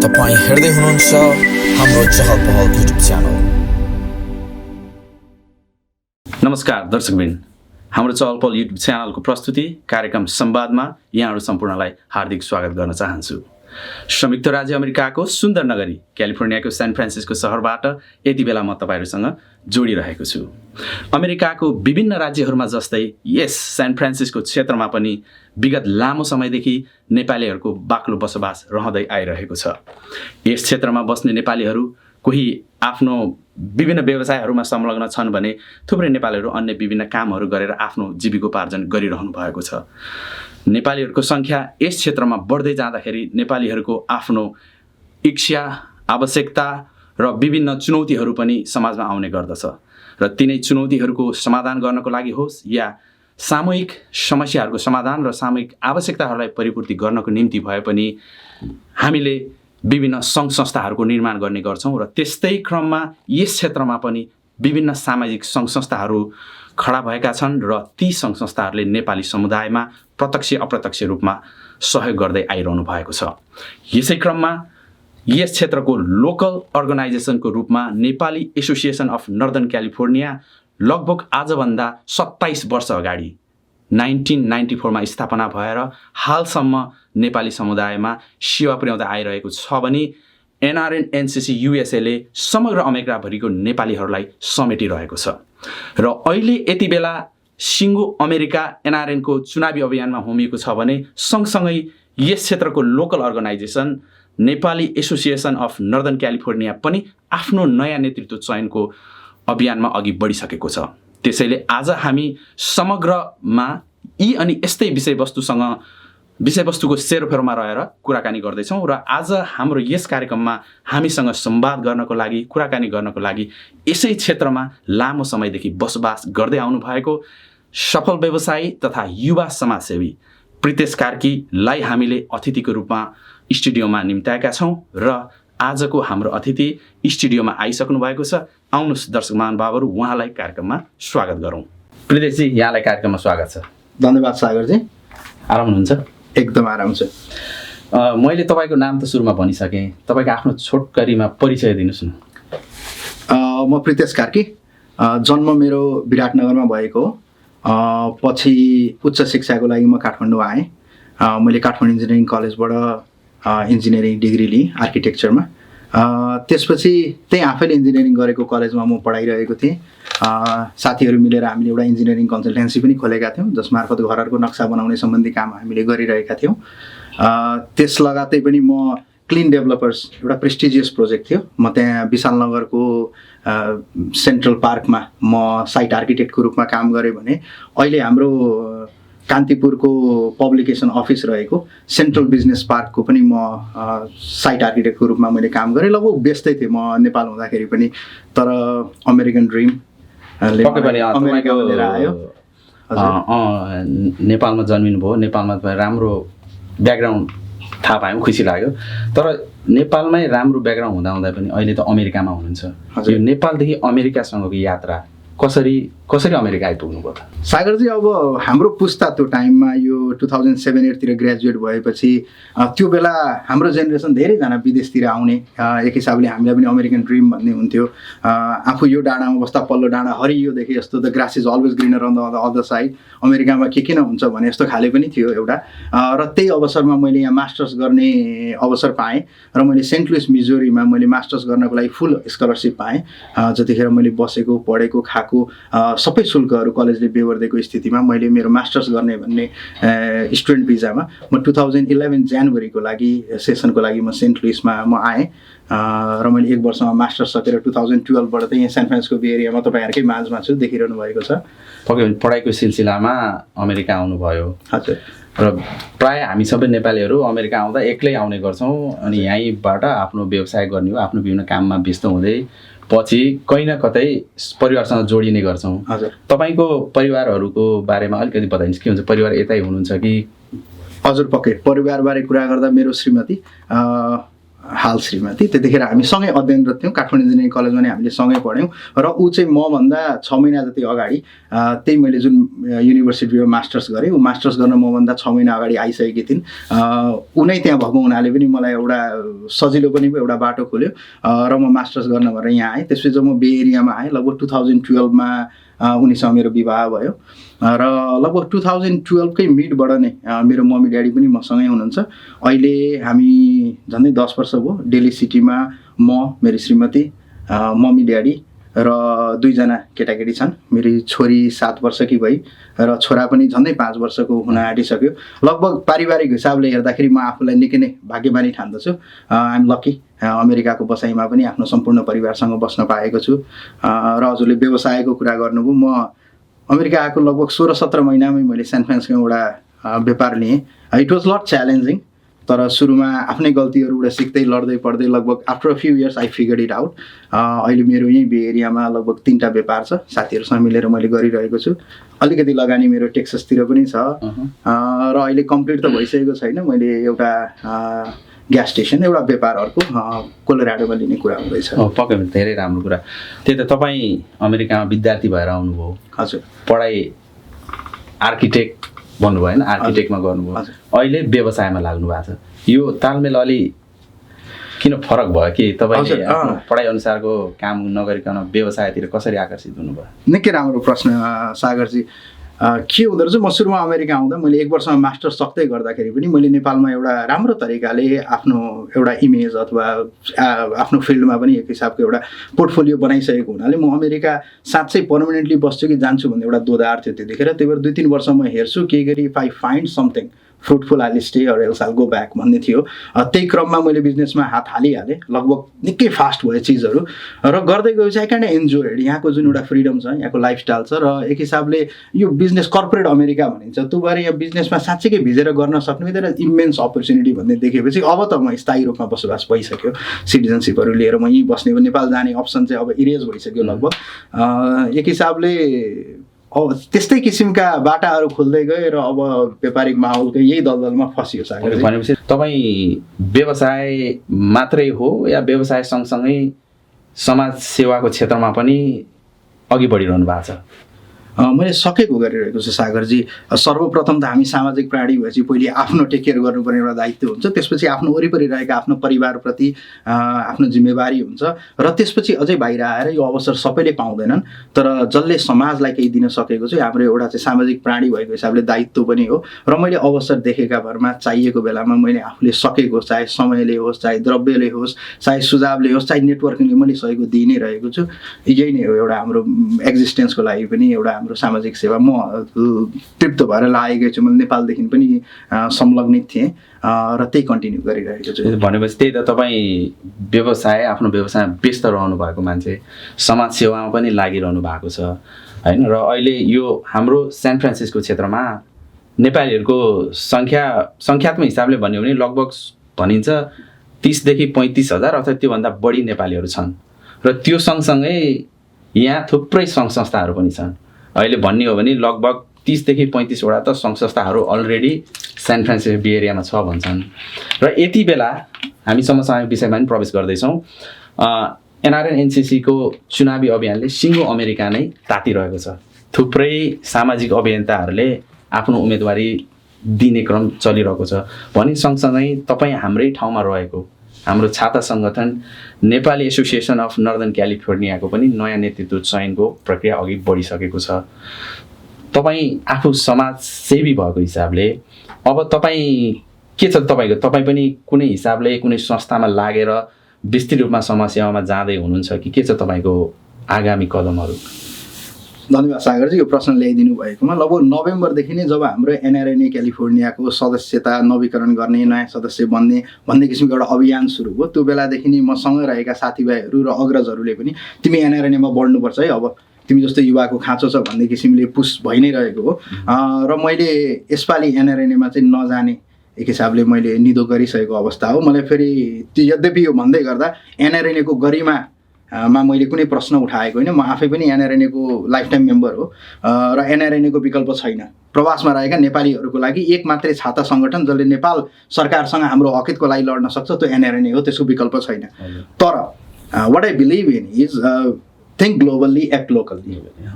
तपाईं हेर्दै हुनुहुन्छ हाम्रो चहल पहल युट्युब च्यानल। नमस्कार दर्शकवृन्द, हाम्रो चहल पहल युट्युब च्यानलको प्रस्तुति कार्यक्रम संवादमा यहाँहरू सम्पूर्णलाई हार्दिक स्वागत गर्न चाहन्छु। संयुक्त राज्य अमेरिकाको सुन्दर नगरी क्यालिफोर्नियाको सान फ्रान्सिस्को सहरबाट यति बेला म तपाईहरुसँग जोडिरहेको छु। अमेरिकाको विभिन्न राज्यहरूमा जस्तै यस सान फ्रान्सिस्को क्षेत्रमा पनि विगत लामो समयदेखि नेपालीहरूको बाक्लो बसोबास रहँदै आइरहेको छ। यस क्षेत्रमा बस्ने नेपालीहरू कोही आफ्नो विभिन्न व्यवसायहरूमा संलग्न छन् भने थुप्रै नेपालीहरू अन्य विभिन्न कामहरू गरेर आफ्नो जीविकोपार्जन गरिरहनु भएको छ। नेपालीहरूको संख्या यस क्षेत्रमा बढ्दै जाँदाखेरि नेपालीहरूको आफ्नो इच्छा, आवश्यकता र विभिन्न चुनौतीहरू पनि समाजमा आउने गर्दछ र तिनै चुनौतीहरूको समाधान गर्नको लागि होस् या सामूहिक समस्याहरूको समाधान र सामूहिक आवश्यकताहरूलाई परिपूर्ति गर्नको निम्ति भए पनि हामीले विभिन्न सङ्घ संस्थाहरूको निर्माण गर्ने गर्छौँ र त्यस्तै क्रममा यस क्षेत्रमा पनि विभिन्न सामाजिक सङ्घ संस्थाहरू खडा भएका छन् र ती सङ्घ संस्थाहरूले नेपाली समुदायमा प्रत्यक्ष अप्रत्यक्ष रूपमा सहयोग गर्दै आइरहनु भएको छ। यसै क्रममा यस क्षेत्रको लोकल अर्गनाइजेसनको रूपमा Nepali association of northern California लगभग आजभन्दा 27 वर्ष अगाडि 1994 मा स्थापना भएर हालसम्म नेपाली समुदायमा सेवा पुर्याउँदै आइरहेको छ भने एनआरएन एनसीसी युएसएले समग्र अमेरिकाभरिको नेपालीहरूलाई समेटिरहेको छ र अहिले यति बेला सिङ्गो अमेरिका एनआरएनको चुनावी अभियानमा होमिएको छ भने सँगसँगै यस क्षेत्रको local organization Nepali association of northern California पनि आफ्नो नयाँ नेतृत्व चयनको अभियानमा अघि बढिसकेको छ। त्यसैले आज हामी समग्रमा यी अनि यस्तै विषयवस्तुको सेरोफेरोमा रहेर कुराकानी गर्दैछौँ र आज हाम्रो यस कार्यक्रममा हामीसँग संवाद गर्नको लागि, कुराकानी गर्नको लागि यसै क्षेत्रमा लामो समयदेखि बसोबास गर्दै आउनुभएको सफल व्यवसायी तथा युवा समाजसेवी प्रितेश कार्कीलाई हामीले अतिथिको रूपमा स्टुडियोमा निम्त्याएका छौँ र आजको हाम्रो अतिथि स्टुडियोमा आइसक्नु भएको छ। आउनुहोस् दर्शक महानुभावहरू, उहाँलाई कार्यक्रममा स्वागत गरौँ। प्रितेशजी, यहाँलाई कार्यक्रममा स्वागत छ। धन्यवाद सागरजी। आराम हुनुहुन्छ? एकदम आराम छ। मैले तपाईँको नाम त सुरुमा भनिसकेँ, तपाईँको आफ्नो छोटकरीमा परिचय दिनुहोस् न। म प्रितेश कार्की, जन्म मेरो विराटनगरमा भएको हो। पछि उच्च शिक्षाको लागि म काठमाडौँ आएँ। मैले काठमाडौँ इन्जिनियरिङ कलेजबाट इन्जिनियरिङ डिग्री लिएँ आर्किटेक्चरमा। त्यसपछि त्यही आफैले इन्जिनियरिङ गरेको कलेजमा म पढाइरहेको थिएँ। साथीहरू मिलेर हामीले एउटा इन्जिनियरिङ कन्सल्टेन्सी पनि खोलेका थियौँ जसमार्फत घरहरूको नक्सा बनाउने सम्बन्धी काम हामीले गरिरहेका थियौँ। त्यस लगातै पनि म क्लिन डेभलपर्स एउटा प्रेस्टिजियस प्रोजेक्ट थियो, म त्यहाँ विशालनगरको सेन्ट्रल पार्कमा म साइट आर्किटेक्टको रूपमा काम गरेँ भने अहिले हाम्रो कान्तिपुरको पब्लिकेसन अफिस रहेको सेन्ट्रल बिजनेस पार्कको पनि म साइट आर्किटेक्टको रूपमा मैले काम गरेँ। लगभग व्यस्तै थिएँ म नेपाल हुँदाखेरि पनि, तर अमेरिकन ड्रिम अमेरिका लिएर आयो। नेपालमा जन्मिनु भयो, नेपालमा तपाईँ राम्रो ब्याकग्राउन्ड थाहा पायौँ, खुसी लाग्यो। तर नेपालमै राम्रो ब्याकग्राउन्ड हुँदा पनि अहिले त अमेरिकामा हुनुहुन्छ। यो नेपालदेखि अमेरिकासँगको यात्रा कसरी अमेरिका आइपुग्नु भयो? सागरजी, अब हाम्रो पुस्ता त्यो टाइममा यो 2007-8 तिर ग्रेजुएट भएपछि त्यो बेला हाम्रो जेनेरेसन धेरैजना विदेशतिर आउने, एक हिसाबले हामीलाई पनि अमेरिकन ड्रिम भन्ने हुन्थ्यो। आफू यो डाँडामा बस्दा पल्लो डाँडा हरियो देखे जस्तो, the grass is always greener on the other side, अमेरिकामा के किन हुन्छ भने जस्तो खाले पनि थियो एउटा। र त्यही अवसरमा मैले यहाँ मास्टर्स गर्ने अवसर पाएँ र मैले सेन्ट लुइस मिजोरीमा मैले मास्टर्स गर्नको लागि फुल स्कलरसिप पाएँ। जतिखेर मैले बसेको, पढेको, खाएको सबै शुल्कहरू कलेजले बेहोर दिएको स्थितिमा मैले मेरो मास्टर्स गर्ने भन्ने स्टुडेन्ट भिजामा म 2011 जनवरीको लागि सेसनको लागि म सेन्ट लुइसमा म आएँ र मैले एक वर्षमा मास्टर्स सकेर 2012बाट चाहिँ यहाँ सान फ्रान्सिस्को बे एरियामा तपाईँहरूकै माझमा छु, देखिरहनु भएको छ। पढाइको सिलसिलामा अमेरिका आउनुभयो। हजुर। र प्रायः हामी सबै नेपालीहरू अमेरिका आउँदा एक्लै आउने गर्छौँ अनि यहीँबाट आफ्नो व्यवसाय गर्ने हो, आफ्नो विभिन्न काममा व्यस्त हुँदै पछि कहीँ न कतै परिवारसँग जोडिने गर्छौँ। हजुर। तपाईँको परिवारहरूको बारेमा अलिकति बताइदिनुहोस्, के हुन्छ? परिवार यतै हुनुहुन्छ कि? हजुर, पक्कै। परिवारबारे कुरा गर्दा मेरो श्रीमती हाल श्रीमती। त्यतिखेर हामी सँगै अध्ययनरत थियौँ, काठमाडौँ इन्जिनियरिङ कलेजमा नै हामीले सँगै पढ्यौँ र ऊ चाहिँ मभन्दा 6 महिना जति अगाडि त्यही मैले जुन युनिभर्सिटीमा मास्टर्स गरेँ, ऊ मास्टर्स गर्न मभन्दा 6 महिना अगाडि आइसकेकी थिइन्। उनै त्यहाँ भएको हुनाले पनि मलाई एउटा सजिलो पनि भयो, एउटा बाटो खोल्यो र म मास्टर्स गर्न भनेर यहाँ आएँ। त्यसपछि जब म बे एरियामा आएँ लगभग 2012मा उनीसँग मेरो विवाह भयो र लगभग 2012कै मिडबाट नै मेरो मम्मी ड्याडी पनि मसँगै हुनुहुन्छ। अहिले हामी झन्डै 10 वर्ष भयो दिल्ली सिटीमा, म, मेरो श्रीमती, मम्मी ड्याडी र 2 जना केटाकेटी छन्। मेरी छोरी 7 वर्षकी भई र छोरा पनि झन्डै 5 वर्षको हुन आँटिसक्यो। लगभग पारिवारिक हिसाबले हेर्दाखेरि म आफूलाई निकै नै भाग्यमानी ठान्दछु। आइएम लकी, अमेरिकाको बसाइमा पनि आफ्नो सम्पूर्ण परिवारसँग बस्न पाएको छु। र हजुरले व्यवसायको कुरा गर्नुभयो, म अमेरिका आएको लगभग 16-17 महिनामै मैले सान फ्रान्सिस्कोमा एउटा व्यापार लिएँ। इट वाज लट च्यालेन्जिङ, तर सुरुमा आफ्नै गल्तीहरूबाट सिक्दै लड्दै पढ्दै लगभग after a few years I figured it out. अहिले मेरो यहीँ बे एरियामा लगभग 3टा व्यापार छ, साथीहरूसँग मिलेर मैले गरिरहेको छु। अलिकति लगानी मेरो टेक्ससतिर पनि छ र अहिले कम्प्लिट त भइसकेको छैन। मैले एउटा ग्यास स्टेसन, एउटा व्यापार अर्को कोलोराडोमा लिने कुरा हुँदैछ। पक्कै पनि धेरै राम्रो कुरा। त्यही त तपाईँ अमेरिकामा विद्यार्थी भएर आउनुभयो। हजुर। पढाइ आर्किटेक्ट भन्नुभयो होइन, आर्किटेक्टमा गर्नुभयो, अहिले व्यवसायमा लाग्नु भएको छ। यो तालमेल अलि किन फरक भयो कि तपाईँले पढाइ अनुसारको काम नगरिकन व्यवसायतिर कसरी आकर्षित हुनुभयो? निकै राम्रो प्रश्न सागरजी। के हुँदो रहेछ, म सुरुमा अमेरिका आउँदा मैले 1 वर्षमा मास्टर्स सक्दै गर्दाखेरि पनि मैले नेपालमा एउटा राम्रो तरिकाले आफ्नो एउटा इमेज अथवा आफ्नो फिल्डमा पनि एक हिसाबको एउटा पोर्टफोलियो बनाइसकेको हुनाले म अमेरिका साँच्चै पर्मानेन्टली बस्छु कि जान्छु भन्ने एउटा दोधार थियो त्यतिखेर। त्यही भएर 2-3 वर्ष म हेर्छु के गरी if I find something fruitful I stay or else I go back भन्ने थियो। त्यही क्रममा मैले बिजनेसमा हात हालिहालेँ। लगभग निकै फास्ट भयो चिजहरू र गर्दै गएपछि आई क्यान एन्जोय यहाँको जुन एउटा फ्रिडम छ, यहाँको लाइफस्टाइल छ र एक हिसाबले यो बिजनेस कर्पोरेट अमेरिका भनिन्छ, त्यो भएर यहाँ बिजनेसमा साँच्चैकै भिजेर गर्न सक्ने बित्तिकै इमेन्स अपर्च्युनिटी भन्ने देखेपछि अब त म स्थायी रूपमा बसोबास भइसक्यो। सिटिजनसिपहरू लिएर म यहीँ बस्ने, नेपाल जाने अप्सन चाहिँ अब इरेज भइसक्यो लगभग। एक हिसाबले अब त्यस्तै किसिमका बाटाहरू खोल्दै गए र अब व्यापारिक माहौलको यही दलदलमा फसियो सागर। भनेपछि तपाईँ व्यवसाय मात्रै हो या व्यवसाय सँगसँगै समाज सेवाको क्षेत्रमा पनि अघि बढिरहनु भएको छ? मैले सकेको गरिरहेको छु सागरजी। सर्वप्रथम त हामी सामाजिक प्राणी भएपछि पहिले आफ्नो टेक केयर गर्नुपर्ने एउटा दायित्व हुन्छ, त्यसपछि आफ्नो वरिपरि रहेका आफ्नो परिवारप्रति आफ्नो जिम्मेवारी हुन्छ र त्यसपछि अझै बाहिर आएर यो अवसर सबैले पाउँदैनन्। तर जसले समाजलाई केही दिन सकेको चाहिँ हाम्रो एउटा चाहिँ सामाजिक प्राणी भएको हिसाबले दायित्व पनि हो र मैले अवसर देखेका भरमा चाहिएको बेलामा मैले आफूले सकेको, चाहे समयले होस्, चाहे द्रव्यले होस्, चाहे सुझावले होस्, चाहे नेटवर्किङले मैले सहयोग दिइ नै रहेको छु। यही नै हो एउटा हाम्रो एक्जिस्टेन्सको लागि पनि एउटा हाम्रो सामाजिक सेवा। म तृप्त भएर लागेकै छु। मैले नेपालदेखि पनि संलग्नित थिएँ र त्यही कन्टिन्यू गरिरहेको छु। भनेपछि त्यही त तपाईँ व्यवसाय, आफ्नो व्यवसायमा व्यस्त रहनु भएको मान्छे, समाज सेवामा पनि लागिरहनु भएको छ होइन। र अहिले यो हाम्रो सान फ्रान्सिस्को क्षेत्रमा नेपालीहरूको सङ्ख्यात्मक हिसाबले भन्यो भने लगभग भनिन्छ 30,000 देखि 35,000 अथवा त्योभन्दा बढी नेपालीहरू छन् र त्यो सँगसँगै यहाँ थुप्रै सङ्घ संस्थाहरू पनि छन्। अहिले भन्ने हो भने लगभग 30 देखि 35वटा त सङ्घ संस्थाहरू अलरेडी सान फ्रान्सिस्को बे एरियामा छ भन्छन्। र यति बेला हामी समसामयिक विषयमा पनि प्रवेश गर्दैछौँ। एनआरएन एनसिसीको चुनावी अभियानले सिङ्गो अमेरिका नै तातिरहेको छ। थुप्रै सामाजिक अभियन्ताहरूले आफ्नो उम्मेदवारी दिने क्रम चलिरहेको छ भने सँगसँगै तपाईँ हाम्रै ठाउँमा रहेको हाम्रो छाता सङ्गठन नेपाली एसोसिएसन अफ नर्दर्न क्यालिफोर्नियाको पनि नयाँ नेतृत्व चयनको प्रक्रिया अघि बढिसकेको छ। तपाईँ आफू समाजसेवी भएको हिसाबले अब तपाईँ के छ तपाईँको, तपाईँ पनि कुनै हिसाबले कुनै संस्थामा लागेर विस्तृत रूपमा समाजसेवामा जाँदै हुनुहुन्छ कि के छ तपाईँको आगामी कदमहरू? धन्यवाद सागरजी यो प्रश्न ल्याइदिनु भएकोमा। लगभग नोभेम्बरदेखि नै जब हाम्रो एनआरएनए क्यालिफोर्नियाको सदस्यता नवीकरण गर्ने, नयाँ सदस्य बन्ने भन्ने किसिमको एउटा अभियान सुरु भयो, त्यो बेलादेखि नै मसँग रहेका साथीभाइहरू र अग्रजहरूले पनि तिमी एनआरएनएमा बढ्नुपर्छ है, अब तिमी जस्तो युवाको खाँचो छ भन्ने किसिमले पुस भइ नै रहेको हो। र मैले यसपालि एनआरएनएमा चाहिँ नजाने एक हिसाबले मैले निधो गरिसकेको अवस्था हो। मलाई फेरि यद्यपि यो भन्दै गर्दा एनआरएनएको गरिमा मा मैले कुनै प्रश्न उठाएको होइन। म आफै पनि एनआरएनएको लाइफ टाइम मेम्बर हो र एनआरएनएको विकल्प छैन। प्रवासमा रहेका नेपालीहरूको लागि एक मात्रै छाता सङ्गठन जसले नेपाल सरकारसँग हाम्रो हकहितको लागि लड्न सक्छ त्यो एनआरएनए हो, त्यसको विकल्प छैन। तर what I believe in is think globally act locally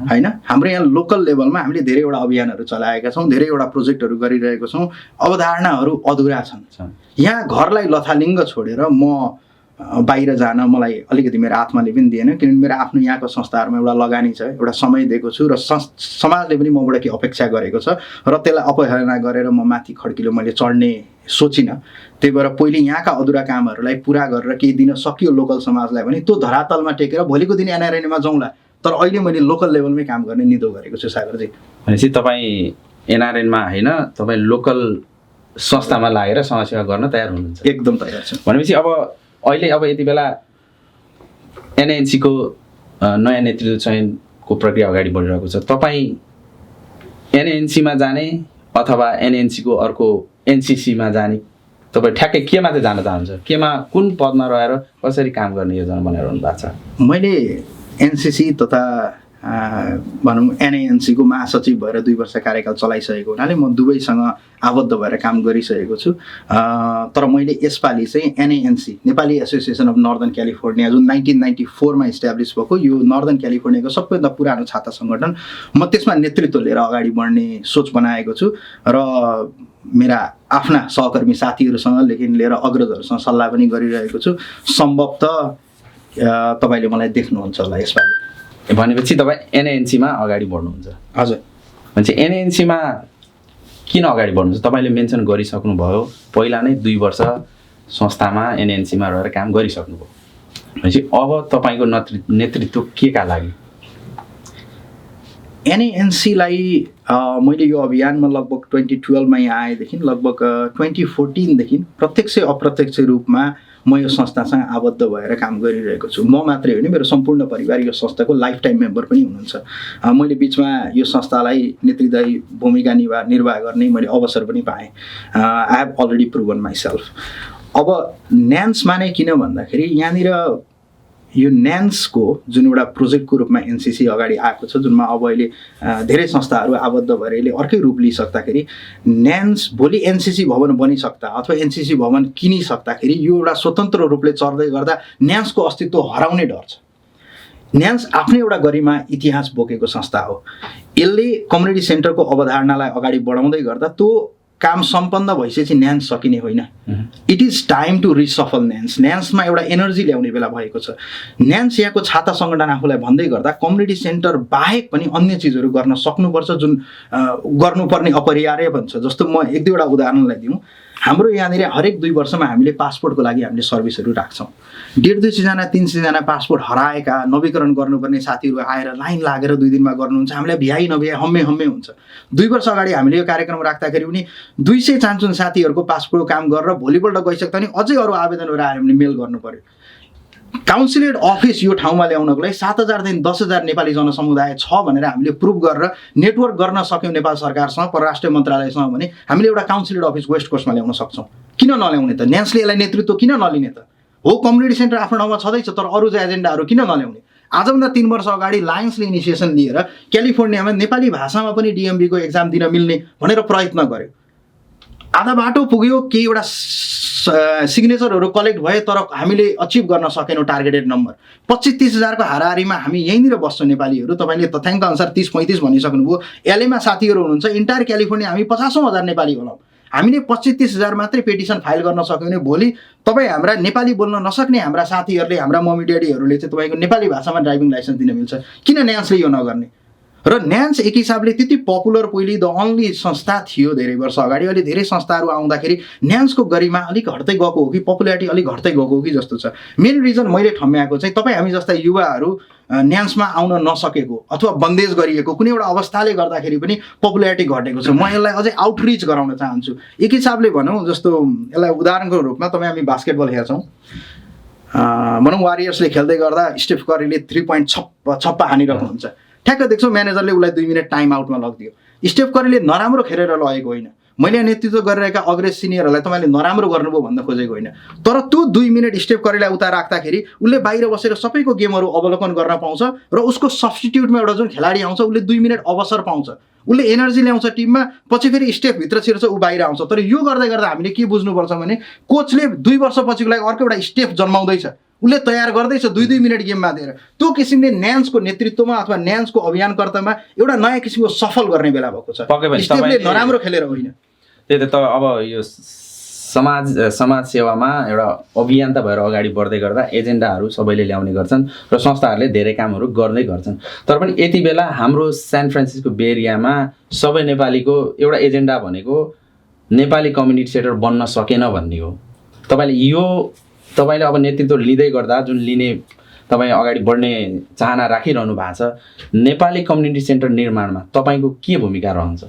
होइन। हाम्रो यहाँ लोकल लेभलमा हामीले धेरैवटा अभियानहरू चलाएका छौँ, धेरैवटा प्रोजेक्टहरू गरिरहेको छौँ, अवधारणाहरू अधुरा छन्। यहाँ घरलाई लथालिङ्ग छोडेर म बाहिर जान मलाई अलिकति मेरो आत्माले पनि दिएन, किनभने मेरो आफ्नो यहाँको संस्थाहरूमा एउटा लगानी छ, एउटा समय दिएको छु र समाजले पनि मबाट के अपेक्षा गरेको छ र त्यसलाई अपहेलना गरेर म माथि खड्किलो मैले चढ्ने सोचिनँ। त्यही भएर पहिले यहाँका अधुरा कामहरूलाई पुरा गरेर केही दिन सकियो लोकल समाजलाई पनि त्यो धरातलमा टेकेर भोलिको दिन एनआरएनएमा जाउँला। तर अहिले मैले लोकल लेभलमै काम गर्ने निधो गरेको छु सागरजी। भनेपछि तपाईँ एनआरएनमा होइन, तपाईँ लोकल संस्थामा लागेर समाजसेवा गर्न तयार हुनुहुन्छ? एकदम तयार छु। भनेपछि अहिले यति बेला एनएनसीको नयाँ नेतृत्व चयनको प्रक्रिया अगाडि बढिरहेको छ। तपाईँ एनएनसीमा जाने अथवा एनएनसीको अर्को एनसिसीमा जाने, तपाईँ ठ्याक्कै केमा चाहिँ जान चाहनुहुन्छ? केमा कुन पदमा रहेर कसरी काम गर्ने योजना बनाइरहनु भएको छ? मैले एनसिसी तथा भनौँ एनएएनसीको महासचिव भएर 2 वर्ष कार्यकाल चलाइसकेको हुनाले म दुवैसँग आबद्ध भएर काम गरिसकेको छु। तर मैले यसपालि चाहिँ NANC Nepali association of northern California जुन 1994 मा इस्टाब्लिस भएको यो नर्दर्न क्यालिफोर्नियाको सबैभन्दा पुरानो छाता सङ्गठन, म त्यसमा नेतृत्व लिएर अगाडि बढ्ने सोच बनाएको छु र मेरा आफ्ना सहकर्मी साथीहरूसँग लिएर अग्रजहरूसँग सल्लाह पनि गरिरहेको छु। सम्भवतः तपाईँले मलाई देख्नुहुन्छ होला यसपालि। भनेपछि तपाईँ एनएएनसीमा अगाडि बढ्नुहुन्छ? हजुर। भनेपछि एनएएनसीमा किन अगाडि बढ्नुहुन्छ? तपाईँले मेन्सन गरिसक्नुभयो पहिला नै 2 वर्ष संस्थामा एनएएनसीमा रहेर काम गरिसक्नुभयो। भनेपछि अब तपाईँको नेतृत्व के का लागि? एनएएनसीलाई मैले यो अभियानमा लगभग 2012 मा यहाँ आएदेखि लगभग 2014 देखि प्रत्यक्ष अप्रत्यक्ष रूपमा म यो संस्थासँग आबद्ध भएर काम गरिरहेको छु। म मात्रै होइन, मेरो सम्पूर्ण परिवार यो संस्थाको लाइफ टाइम मेम्बर पनि हुनुहुन्छ। मैले बिचमा यो संस्थालाई नेतृत्वदायी भूमिका निर्वाह गर्ने मैले अवसर पनि पाएँ। I have already proven myself. अब न्यान्समा नै किन भन्दाखेरि यहाँनिर यो न्यान्सको जुन एउटा प्रोजेक्टको रूपमा एनसिसी अगाडि आएको छ, जुनमा अब अहिले धेरै संस्थाहरू आबद्ध भएर यसले अर्कै रूप लिइसक्दाखेरि न्यान्स भोलि एनसिसी भवन बनिसक्दा अथवा एनसिसी भवन किनिसक्दाखेरि यो एउटा स्वतन्त्र रूपले चल्दै गर्दा न्यान्सको अस्तित्व हराउने डर छ। न्यान्स आफ्नै एउटा गरिमा इतिहास बोकेको संस्था हो। यसले कम्युनिटी सेन्टरको अवधारणालाई अगाडि बढाउँदै गर्दा त्यो काम सम्पन्न भइसकेपछि न्यान्स सकिने होइन। It is time to reshuffle न्यान्स। न्यान्समा एउटा एनर्जी ल्याउने बेला भएको छ। न्यान्स यहाँको छाता सङ्गठन आफूलाई भन्दै गर्दा कम्युनिटी सेन्टर बाहेक पनि अन्य चिजहरू गर्न सक्नुपर्छ, जुन गर्नुपर्ने अपरिहार्य भन्छ। जस्तो म 1-2वटा उदाहरणलाई दिउँ। हाम्रो यहाँनिर हरेक 2 वर्षमा हामीले पासपोर्टको लागि हामीले सर्भिसहरू राख्छौँ। 150-200 जना 300 जना पासपोर्ट हराएका नवीकरण गर्नुपर्ने साथीहरू आएर लाइन लागेर 2 दिनमा गर्नुहुन्छ। हामीलाई भ्याइ नभ्याइ हम्मे हुन्छ। 2 वर्ष अगाडि हामीले यो कार्यक्रम राख्दाखेरि पनि 200 चान्चुन साथीहरूको पासपोर्ट काम गरेर भोलिपल्ट गइसक्दा नि अझै अरू आवेदनहरू आएर हामीले मेल गर्नु पर्यो। काउन्सिलेट अफिस यो ठाउँमा ल्याउनको लागि 7,000 देखि 10,000 नेपाली जनसमुदाय छ भनेर हामीले प्रुभ गरेर नेटवर्क गर्न सक्यौँ नेपाल सरकारसँग, परराष्ट्र मन्त्रालयसँग भने हामीले एउटा काउन्सिलेट अफिस वेस्ट कोस्टमा ल्याउन सक्छौँ। किन नल्याउने त? न्यान्सले यसलाई नेतृत्व किन नलिने त? हो, कम्युनिटी सेन्टर आफ्नो ठाउँमा छँदैछ, तर अरू चाहिँ एजेन्डाहरू किन नल्याउने? आजभन्दा 3 वर्ष अगाडि लायन्सले इनिसिएसन लिएर क्यालिफोर्नियामा नेपाली भाषामा पनि डिएमबीको एक्जाम दिन मिल्ने भनेर प्रयत्न गर्यो। आधा बाटो पुग्यो, केही एउटा सिग्नेचरहरू कलेक्ट भए, तर हामीले अचिभ गर्न सकेनौँ टार्गेटेड नम्बर। 25-30 हजारको हाराहारीमा हामी यहीँनिर बस्छौँ नेपालीहरू। तपाईँले तथ्याङ्क अनुसार 30-35 भनिसक्नुभयो। एलएमा साथीहरू हुनुहुन्छ, इन्टायर क्यालिफोर्निया हामी 50,000 नेपाली होलाौँ। हामीले 25-30 हजार मात्रै पेटिसन फाइल गर्न सक्यौँ भने भोलि तपाईँ हाम्रा नेपाली बोल्न नसक्ने हाम्रा साथीहरूले, हाम्रा मम्मी ड्याडीहरूले चाहिँ तपाईँको नेपाली भाषामा ड्राइभिङ लाइसेन्स दिन मिल्छ। किन न्यान्सले यो नगर्ने? र न्यान्स एक हिसाबले त्यति पपुलर पहिले द ओन्ली संस्था थियो धेरै वर्ष अगाडि। अहिले धेरै संस्थाहरू आउँदाखेरि न्यान्सको गरिमा अलिक घट्दै गएको हो कि पपुलारिटी अलिक घट्दै गएको हो कि जस्तो छ। मेन रिजन मैले ठम्म्याएको चाहिँ तपाईँ हामी जस्ता युवाहरू न्यान्समा आउन नसकेको अथवा बन्देज गरिएको कुनै एउटा अवस्थाले गर्दाखेरि पनि पपुलारिटी घटेको छ। म यसलाई अझै आउटरिच गराउन चाहन्छु। एक हिसाबले भनौँ, जस्तो यसलाई उदाहरणको रूपमा तपाईँ हामी बास्केटबल हेर्छौँ, भनौँ वारियर्सले खेल्दै गर्दा स्टेफ करीले 3 पोइन्ट छप्पा हानिरहेको हुन्छ। ठ्याक्क देख्छौँ म्यानेजरले उसलाई 2 मिनट टाइम आउटमा लगिदियो। स्टेफ करीले नराम्रो खेलेर लगेको होइन, मैले नेतृत्व गरिरहेका अग्रेज सिनियरहरूलाई तपाईँले नराम्रो गर्नुभयो भन्न खोजेको होइन, तर त्यो 2 मिनट स्टेप करेलाई उता राख्दाखेरि उसले बाहिर बसेर सबैको गेमहरू अवलोकन गर्न पाउँछ र उसको सब्स्टिट्युटमा एउटा जुन खेलाडी आउँछ उसले 2 मिनट अवसर पाउँछ, उसले एनर्जी ल्याउँछ टिममा, पछि फेरि स्टेपभित्र छिर्छ, ऊ बाहिर आउँछ। तर यो गर्दै गर्दा हामीले के बुझ्नुपर्छ भने कोचले 2 वर्षपछिको लागि अर्को एउटा स्टेप जन्माउँदैछ, उसले तयार गर्दैछ 2-2 मिनट गेममा दिएर। त्यो किसिमले न्यान्सको नेतृत्वमा अथवा न्यान्सको अभियानकर्तामा एउटा नयाँ किसिमको सफल गर्ने बेला भएको छ, स्टेपले नराम्रो खेलेर होइन। त्यही त अब यो समाज सेवामा एउटा अभियन्ता भएर अगाडि बढ्दै गर्दा एजेन्डाहरू सबैले ल्याउने गर्छन् र संस्थाहरूले धेरै कामहरू गर्दै गर्छन्। तर पनि यति बेला हाम्रो सान फ्रान्सिस्को बे एरियामा सबै नेपालीको एउटा एजेन्डा भनेको नेपाली कम्युनिटी सेन्टर बन्न सकेन भन्ने हो। तपाईँले अब नेतृत्व लिँदै गर्दा जुन लिने तपाईँ अगाडि बढ्ने चाहना राखिरहनु भएको छ, नेपाली कम्युनिटी सेन्टर निर्माणमा तपाईँको के भूमिका रहन्छ?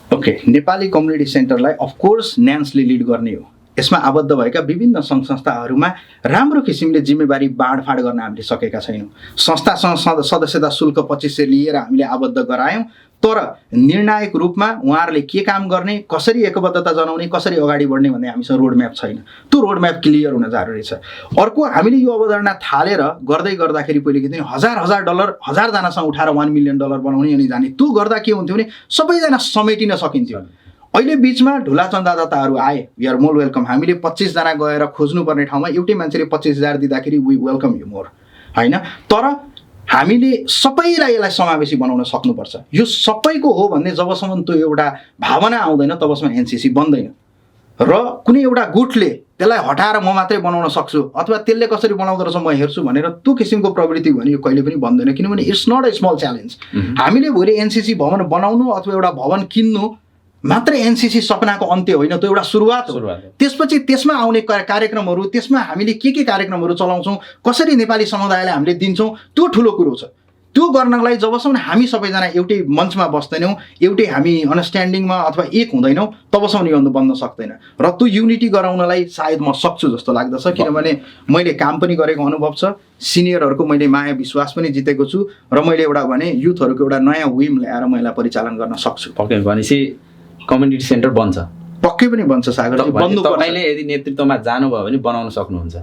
ओके, नेपाली कम्युनिटी सेन्टरलाई अफकोर्स न्यान्सले लिड गर्ने हो। यसमा आबद्ध भएका विभिन्न सङ्घ संस्थाहरूमा राम्रो किसिमले जिम्मेवारी बाँडफाँड गर्न हामीले सकेका छैनौँ। संस्थासँग सदस्यता शुल्क 2500 लिएर हामीले आबद्ध गरायौँ, तर निर्णायक रूपमा उहाँहरूले के काम गर्ने, कसरी एकबद्धता जनाउने, कसरी अगाडि बढ्ने भन्ने हामीसँग रोडम्याप छैन। त्यो रोडम्याप क्लियर हुन जरुरी छ। अर्को, हामीले यो अवधारणा थालेर गर्दै गर्दाखेरि पहिले के थियो, हजार डलर 1000 जनासँग उठाएर $1 मिलियन बनाउने अनि जाने, त्यो गर्दा के हुन्थ्यो भने सबैजना समेटिन सकिन्थ्यो। अहिले बिचमा ढुला चन्दादाताहरू आए, वी आर मोर वेलकम। हामीले 25 जना गएर खोज्नुपर्ने ठाउँमा एउटै मान्छेले 25,000 दिँदाखेरि वी वेलकम यु मोर, होइन? तर हामीले सबैलाई यसलाई समावेशी बनाउन सक्नुपर्छ। यो सबैको हो भन्ने जबसम्म त्यो एउटा भावना आउँदैन तबसम्म एनसीसी बन्दैन। र कुनै एउटा गुटले त्यसलाई हटाएर म मात्रै बनाउन सक्छु अथवा त्यसले कसरी बनाउँदो रहेछ म हेर्छु भनेर त्यो किसिमको प्रवृत्ति भने यो कहिले पनि बन्दैन, किनभने it's not a small challenge. हामीले भोलि एनसीसी भवन बनाउनु अथवा एउटा भवन किन्नु मात्रै एनसीसी सपनाको अन्त्य होइन, त्यो एउटा सुरुवात हो। त्यसपछि त्यसमा आउने कार्यक्रमहरू, त्यसमा हामीले के कार्यक्रमहरू चलाउँछौँ, कसरी नेपाली समुदायलाई हामीले दिन्छौँ, त्यो ठुलो कुरो छ। त्यो गर्नलाई जबसम्म हामी सबैजना एउटै मञ्चमा बस्दैनौँ, एउटै हामी अन्डरस्ट्यान्डिङमा अथवा एक हुँदैनौँ, तबसम्म यो बन्न सक्दैन। र त्यो युनिटी गराउनलाई सायद म सक्छु जस्तो लाग्दछ, किनभने मैले काम पनि गरेको अनुभव छ, सिनियरहरूको मैले माया विश्वास पनि जितेको छु र मैले एउटा भने युथहरूको एउटा नयाँ विम ल्याएर मैले परिचालन गर्न सक्छु। पक्कै भनेपछि कम्युनिटी सेन्टर बन्छ? पक्कै पनि बन्छ सागरजी, बन्नु। तपाईँले यदि नेतृत्वमा जानुभयो भने बनाउन सक्नुहुन्छ?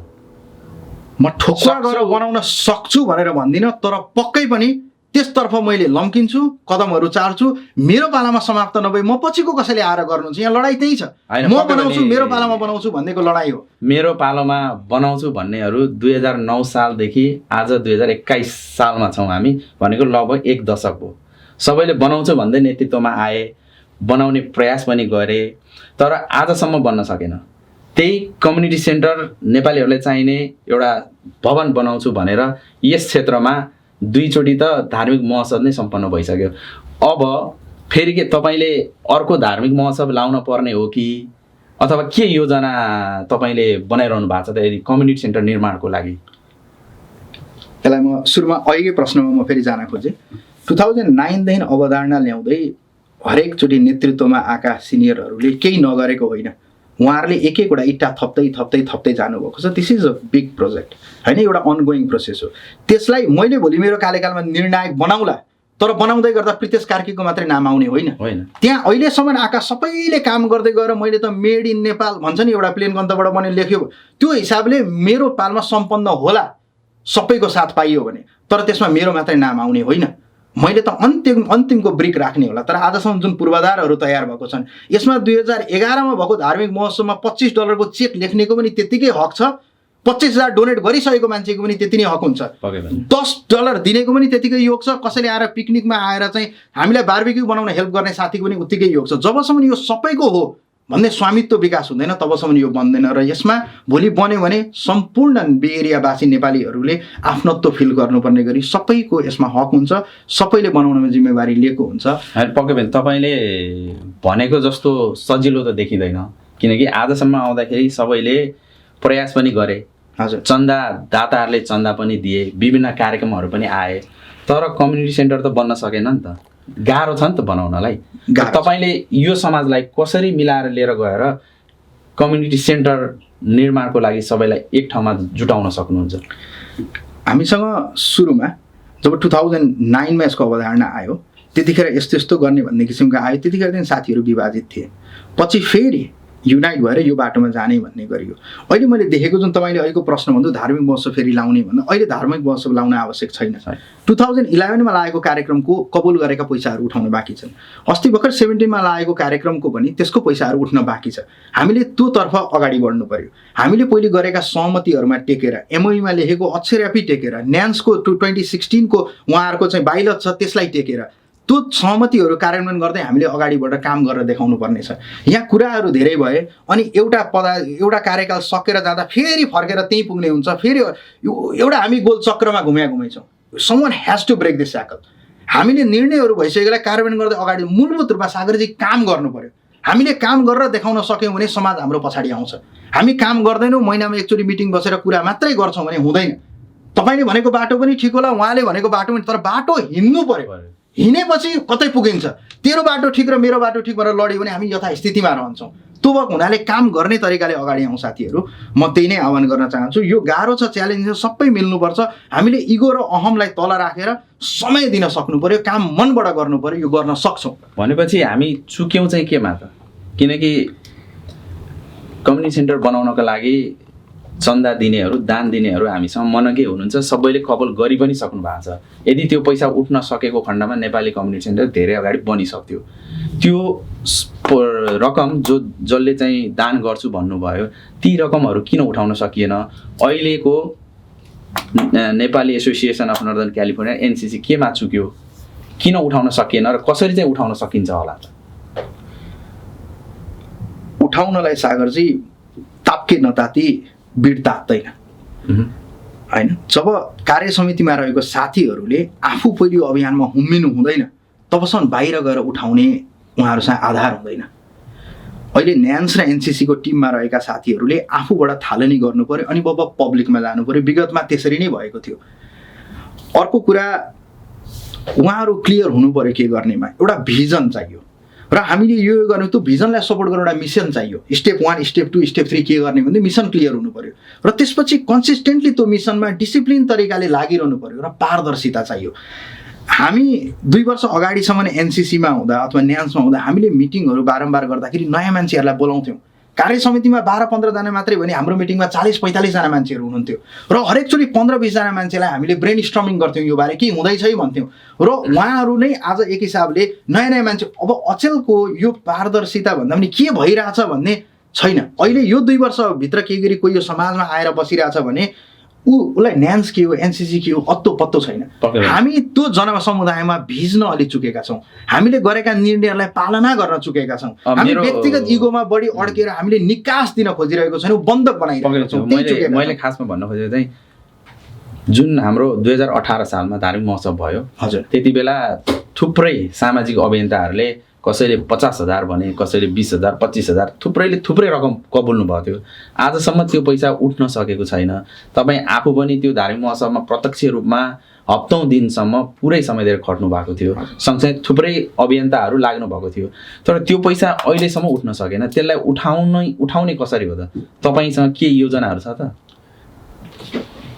म ठोक्वा गरेर बनाउन सक्छु भनेर भन्दिनँ, तर पक्कै पनि त्यसतर्फ मैले लम्किन्छु, कदमहरू चाल्छु। मेरो पालामा समाप्त नभए म पछिको कसैले आएर गर्नुहुन्छ, यहाँ लडाइँ त्यही छ। म बनाउँछु, मेरो पालामा बनाउँछु भन्नेको लडाइँ हो। मेरो पालोमा बनाउँछु भन्नेहरू 2009 सालदेखि आज 2021 सालमा छौँ हामी, भनेको लगभग 1 दशक हो। सबैले बनाउँछु भन्दै नेतृत्वमा आए, बनाउने प्रयास पनि गरे, तर आजसम्म बन्न सकेन। त्यही कम्युनिटी सेन्टर नेपालीहरूलाई चाहिने एउटा भवन बनाउँछु भनेर यस क्षेत्रमा 2 चोटि त धार्मिक महोत्सव नै सम्पन्न भइसक्यो। अब फेरि के तपाईँले अर्को धार्मिक महोत्सव लाउन पर्ने हो कि अथवा के योजना तपाईँले बनाइरहनु भएको छ त यदि कम्युनिटी सेन्टर निर्माणको लागि? यसलाई म सुरुमा अघिकै प्रश्नमा म फेरि जान खोजेँ। 2009 देखि अवधारणा ल्याउँदै हरेकचोटि नेतृत्वमा आएका सिनियरहरूले केही नगरेको होइन, उहाँहरूले एक-एकवटा इट्टा थप्दै जानुभएको छ। This is a big project होइन, एउटा अनगोइङ प्रोसेस हो। त्यसलाई मैले भोलि मेरो कार्यकालमा निर्णायक बनाउला, तर बनाउँदै गर्दा प्रितेश कार्कीको मात्रै नाम आउने होइन। त्यहाँ अहिलेसम्म आएका सबैले काम गर्दै गएर मैले त मेड इन नेपाल भन्छ नि, एउटा प्लेन गन्तबाट बनेर लेख्यो, त्यो हिसाबले मेरो पालमा सम्पन्न होला, सबैको साथ पाइयो भने, तर त्यसमा मेरो मात्रै नाम आउने होइन। मैले त अन्तिमको ब्रिक राख्ने होला। तर आजसम्म जुन पूर्वाधारहरू तयार भएको छन्, यसमा 2011 मा भएको धार्मिक महोत्सवमा $25 को चेक लेख्नेको पनि त्यतिकै हक छ, 25,000 डोनेट गरिसकेको मान्छेको पनि त्यति नै हक हुन्छ, $10 दिनेको पनि त्यतिकै योग छ, कसैले आएर पिकनिकमा आएर चाहिँ हामीलाई बार्बिक्यू बनाउन हेल्प गर्ने साथीको पनि उत्तिकै योग छ। जबसम्म यो सबैको हो भन्ने स्वामित्व विकास हुँदैन तबसम्म यो बन्दैन। र यसमा भोलि बन्यो भने सम्पूर्ण बे एरियावासी नेपालीहरूले आफ्नत्व फिल गर्नुपर्ने गरी सबैको यसमा हक हुन्छ, सबैले बनाउनमा जिम्मेवारी लिएको हुन्छ। पक्कै पनि तपाईँले भनेको जस्तो सजिलो त देखिँदैन, किनकि आजसम्म आउँदाखेरि सबैले प्रयास पनि गरे, हजुर, चन्दा दाताहरूले चन्दा पनि दिए, विभिन्न कार्यक्रमहरू पनि आए, तर कम्युनिटी सेन्टर त बन्न सकेन नि त। गाह्रो छ नि त बनाउनलाई। तपाईँले यो समाजलाई कसरी मिलाएर लिएर गएर कम्युनिटी सेन्टर निर्माणको लागि सबैलाई एक ठाउँमा जुटाउन सक्नुहुन्छ? हामीसँग सुरुमा जब 2009 मा यसको अवधारणा आयो, त्यतिखेर यस्तो यस्तो गर्ने भन्ने किसिमको आयो। त्यतिखेर चाहिँ साथीहरू विभाजित थिए। पछि फेरि युनाइट भएर यो बाटोमा जाने भन्ने गरियो। अहिले मैले देखेको जुन तपाईँले अहिलेको प्रश्न भन्नु धार्मिक महोत्सव फेरि लाउने भन्दा अहिले धार्मिक महोत्सव लाउन आवश्यक छैन। 2011 मा लागेको कार्यक्रमको कबुल गरेका पैसाहरू उठाउन बाँकी छन्। अस्ति भर्खर 17 मा लागेको कार्यक्रमको पनि त्यसको पैसाहरू उठ्न बाँकी छ। हामीले त्यो तर्फ अगाडि बढ्नु पर्यो। हामीले पहिले गरेका सहमतिहरूमा टेकेर एमओयूमा लेखेको अक्षरयापी टेकेर न्यान्सको 2016 को उहाँहरूको चाहिँ बाइलट छ त्यसलाई टेकेर त्यो सहमतिहरू कार्यान्वयन गर्दै हामीले अगाडि बढेर काम गरेर देखाउनु पर्नेछ। यहाँ कुराहरू धेरै भए अनि एउटा कार्यकाल सकेर जाँदा फेरि फर्केर त्यहीँ पुग्ने हुन्छ। फेरि एउटा हामी गोल चक्रमा घुमाइछौँ। Someone has to break this cycle. हामीले निर्णयहरू भइसकेकोलाई कार्यान्वयन गर्दै अगाडि मूलभूत रूपमा सागरजी काम गर्नु पर्यो। हामीले काम गरेर देखाउन सक्यौँ भने समाज हाम्रो पछाडि आउँछ। हामी काम गर्दैनौँ, महिनामा एकचोटि मिटिङ बसेर कुरा मात्रै गर्छौँ भने हुँदैन। तपाईँले भनेको बाटो पनि ठिक होला, उहाँले भनेको बाटो पनि, तर बाटो हिँड्नु पर्यो। हिँडेपछि कतै पुगिन्छ। तेरो बाटो ठिक र मेरो बाटो ठिक भनेर लड्यो भने हामी यथास्थितिमा रहन्छौँ। त्यो भएको हुनाले काम गर्ने तरिकाले अगाडि आउँ साथीहरू। म त्यही नै आह्वान गर्न चाहन्छु। यो गाह्रो छ, च्यालेन्ज छ, सबै मिल्नुपर्छ। हामीले इगो र अहमलाई तल राखेर समय दिन सक्नु पर्यो, काम मनबाट गर्नु पर्यो। यो गर्न सक्छौँ भनेपछि हामी चुक्यौँ चाहिँ केमा त? किनकि कम्युनिटी सेन्टर बनाउनको लागि चन्दा दिनेहरू, दान दिनेहरू हामीसँग मनकै हुनुहुन्छ। सबैले कबल गरि पनि सक्नु भएको छ। यदि त्यो पैसा उठ्न सकेको खण्डमा नेपाली कम्युनिटी सेन्टर धेरै अगाडि बनिसक्थ्यो। त्यो रकम जसले चाहिँ दान गर्छु भन्नुभयो, ती रकमहरू किन उठाउन सकिएन? अहिलेको Nepali association of northern California NCC केमा चुक्यो? किन उठाउन सकिएन र कसरी चाहिँ उठाउन सकिन्छ होला त? उठाउनलाई सागरजी ताप्के नताती बिड तात्दैन होइन। जब कार्य समितिमा रहेको साथीहरूले आफू पहिले अभियानमा हुम्मिनु हुँदैन तबसम्म बाहिर गएर उठाउने उहाँहरूसँग आधार हुँदैन। अहिले न्यान्स र एनसिसीको टिममा रहेका साथीहरूले आफूबाट थालनी गर्नु पर्यो अनि पब्लिकमा जानु पर्यो। विगतमा त्यसरी नै भएको थियो। अर्को कुरा, उहाँहरू क्लियर हुनु पर्यो के गर्नेमा। एउटा भिजन चाहियो र हामीले यो गर्नु, त्यो भिजनलाई सपोर्ट गर्न एउटा मिसन चाहियो। स्टेप 1, स्टेप 2, स्टेप 3 के गर्ने भन्ने मिसन क्लियर हुनु पर्यो र त्यसपछि कन्सिस्टेन्टली त्यो मिसनमा डिसिप्लिन तरिकाले लागिरहनु पर्यो र पारदर्शिता चाहियो। हामी 2 वर्ष अगाडिसम्म एनसिसीमा हुँदा अथवा न्यान्समा हुँदा हामीले मिटिङहरू बारम्बार गर्दाखेरि नयाँ मान्छेहरूलाई बोलाउँथ्यौँ। कार्य समितिमा 12-15 जना मात्रै भने हाम्रो मिटिङमा 40-45 जना मान्छेहरू हुनुहुन्थ्यो र हरेकचोटि 15-20 जना मान्छेलाई हामीले ब्रेन स्टर्मिङ गर्थ्यौँ यो बारे के हुँदैछ भन्थ्यौँ र उहाँहरू नै आज एक हिसाबले नयाँ नयाँ मान्छे। अब अचेलको यो पारदर्शिता भन्दा पनि के भइरहेछ भन्ने छैन। अहिले यो 2 वर्षभित्र के गरी कोही यो समाजमा आएर बसिरहेछ भने उसलाई न्यान्स के हो, एनसिसी के हो, अत्तो पत्तो छैन। हामी त्यो जनसमुदायमा भिज्न अलिक चुकेका छौँ। हामीले गरेका निर्णयहरूलाई पालना गर्न चुकेका छौँ। हामी व्यक्तिगत इगोमा बढी अड्केर हामीले निकास दिन खोजिरहेको छैनौँ, बन्धक बनाइरहेको छौँ। मैले खासमा भन्न खोजेको चाहिँ जुन हाम्रो 2018 सालमा धार्मिक महोत्सव भयो, हजुर, त्यति बेला थुप्रै सामाजिक अभियन्ताहरूले कसैले 50,000 भने, कसैले 20,000, 25,000 थुप्रै रकम कबुल्नु भएको थियो। आजसम्म त्यो पैसा उठ्न सकेको छैन। तपाईँ आफू पनि त्यो धार्मिक महोत्सवमा प्रत्यक्ष रूपमा हप्तौँ दिनसम्म पुरै समय दिएर खट्नु भएको थियो। सँगसँगै थुप्रै अभियन्ताहरू लाग्नु भएको थियो। तर त्यो पैसा अहिलेसम्म उठ्न सकेन। त्यसलाई उठाउने कसरी हो त? तपाईँसँग के योजनाहरू छ त?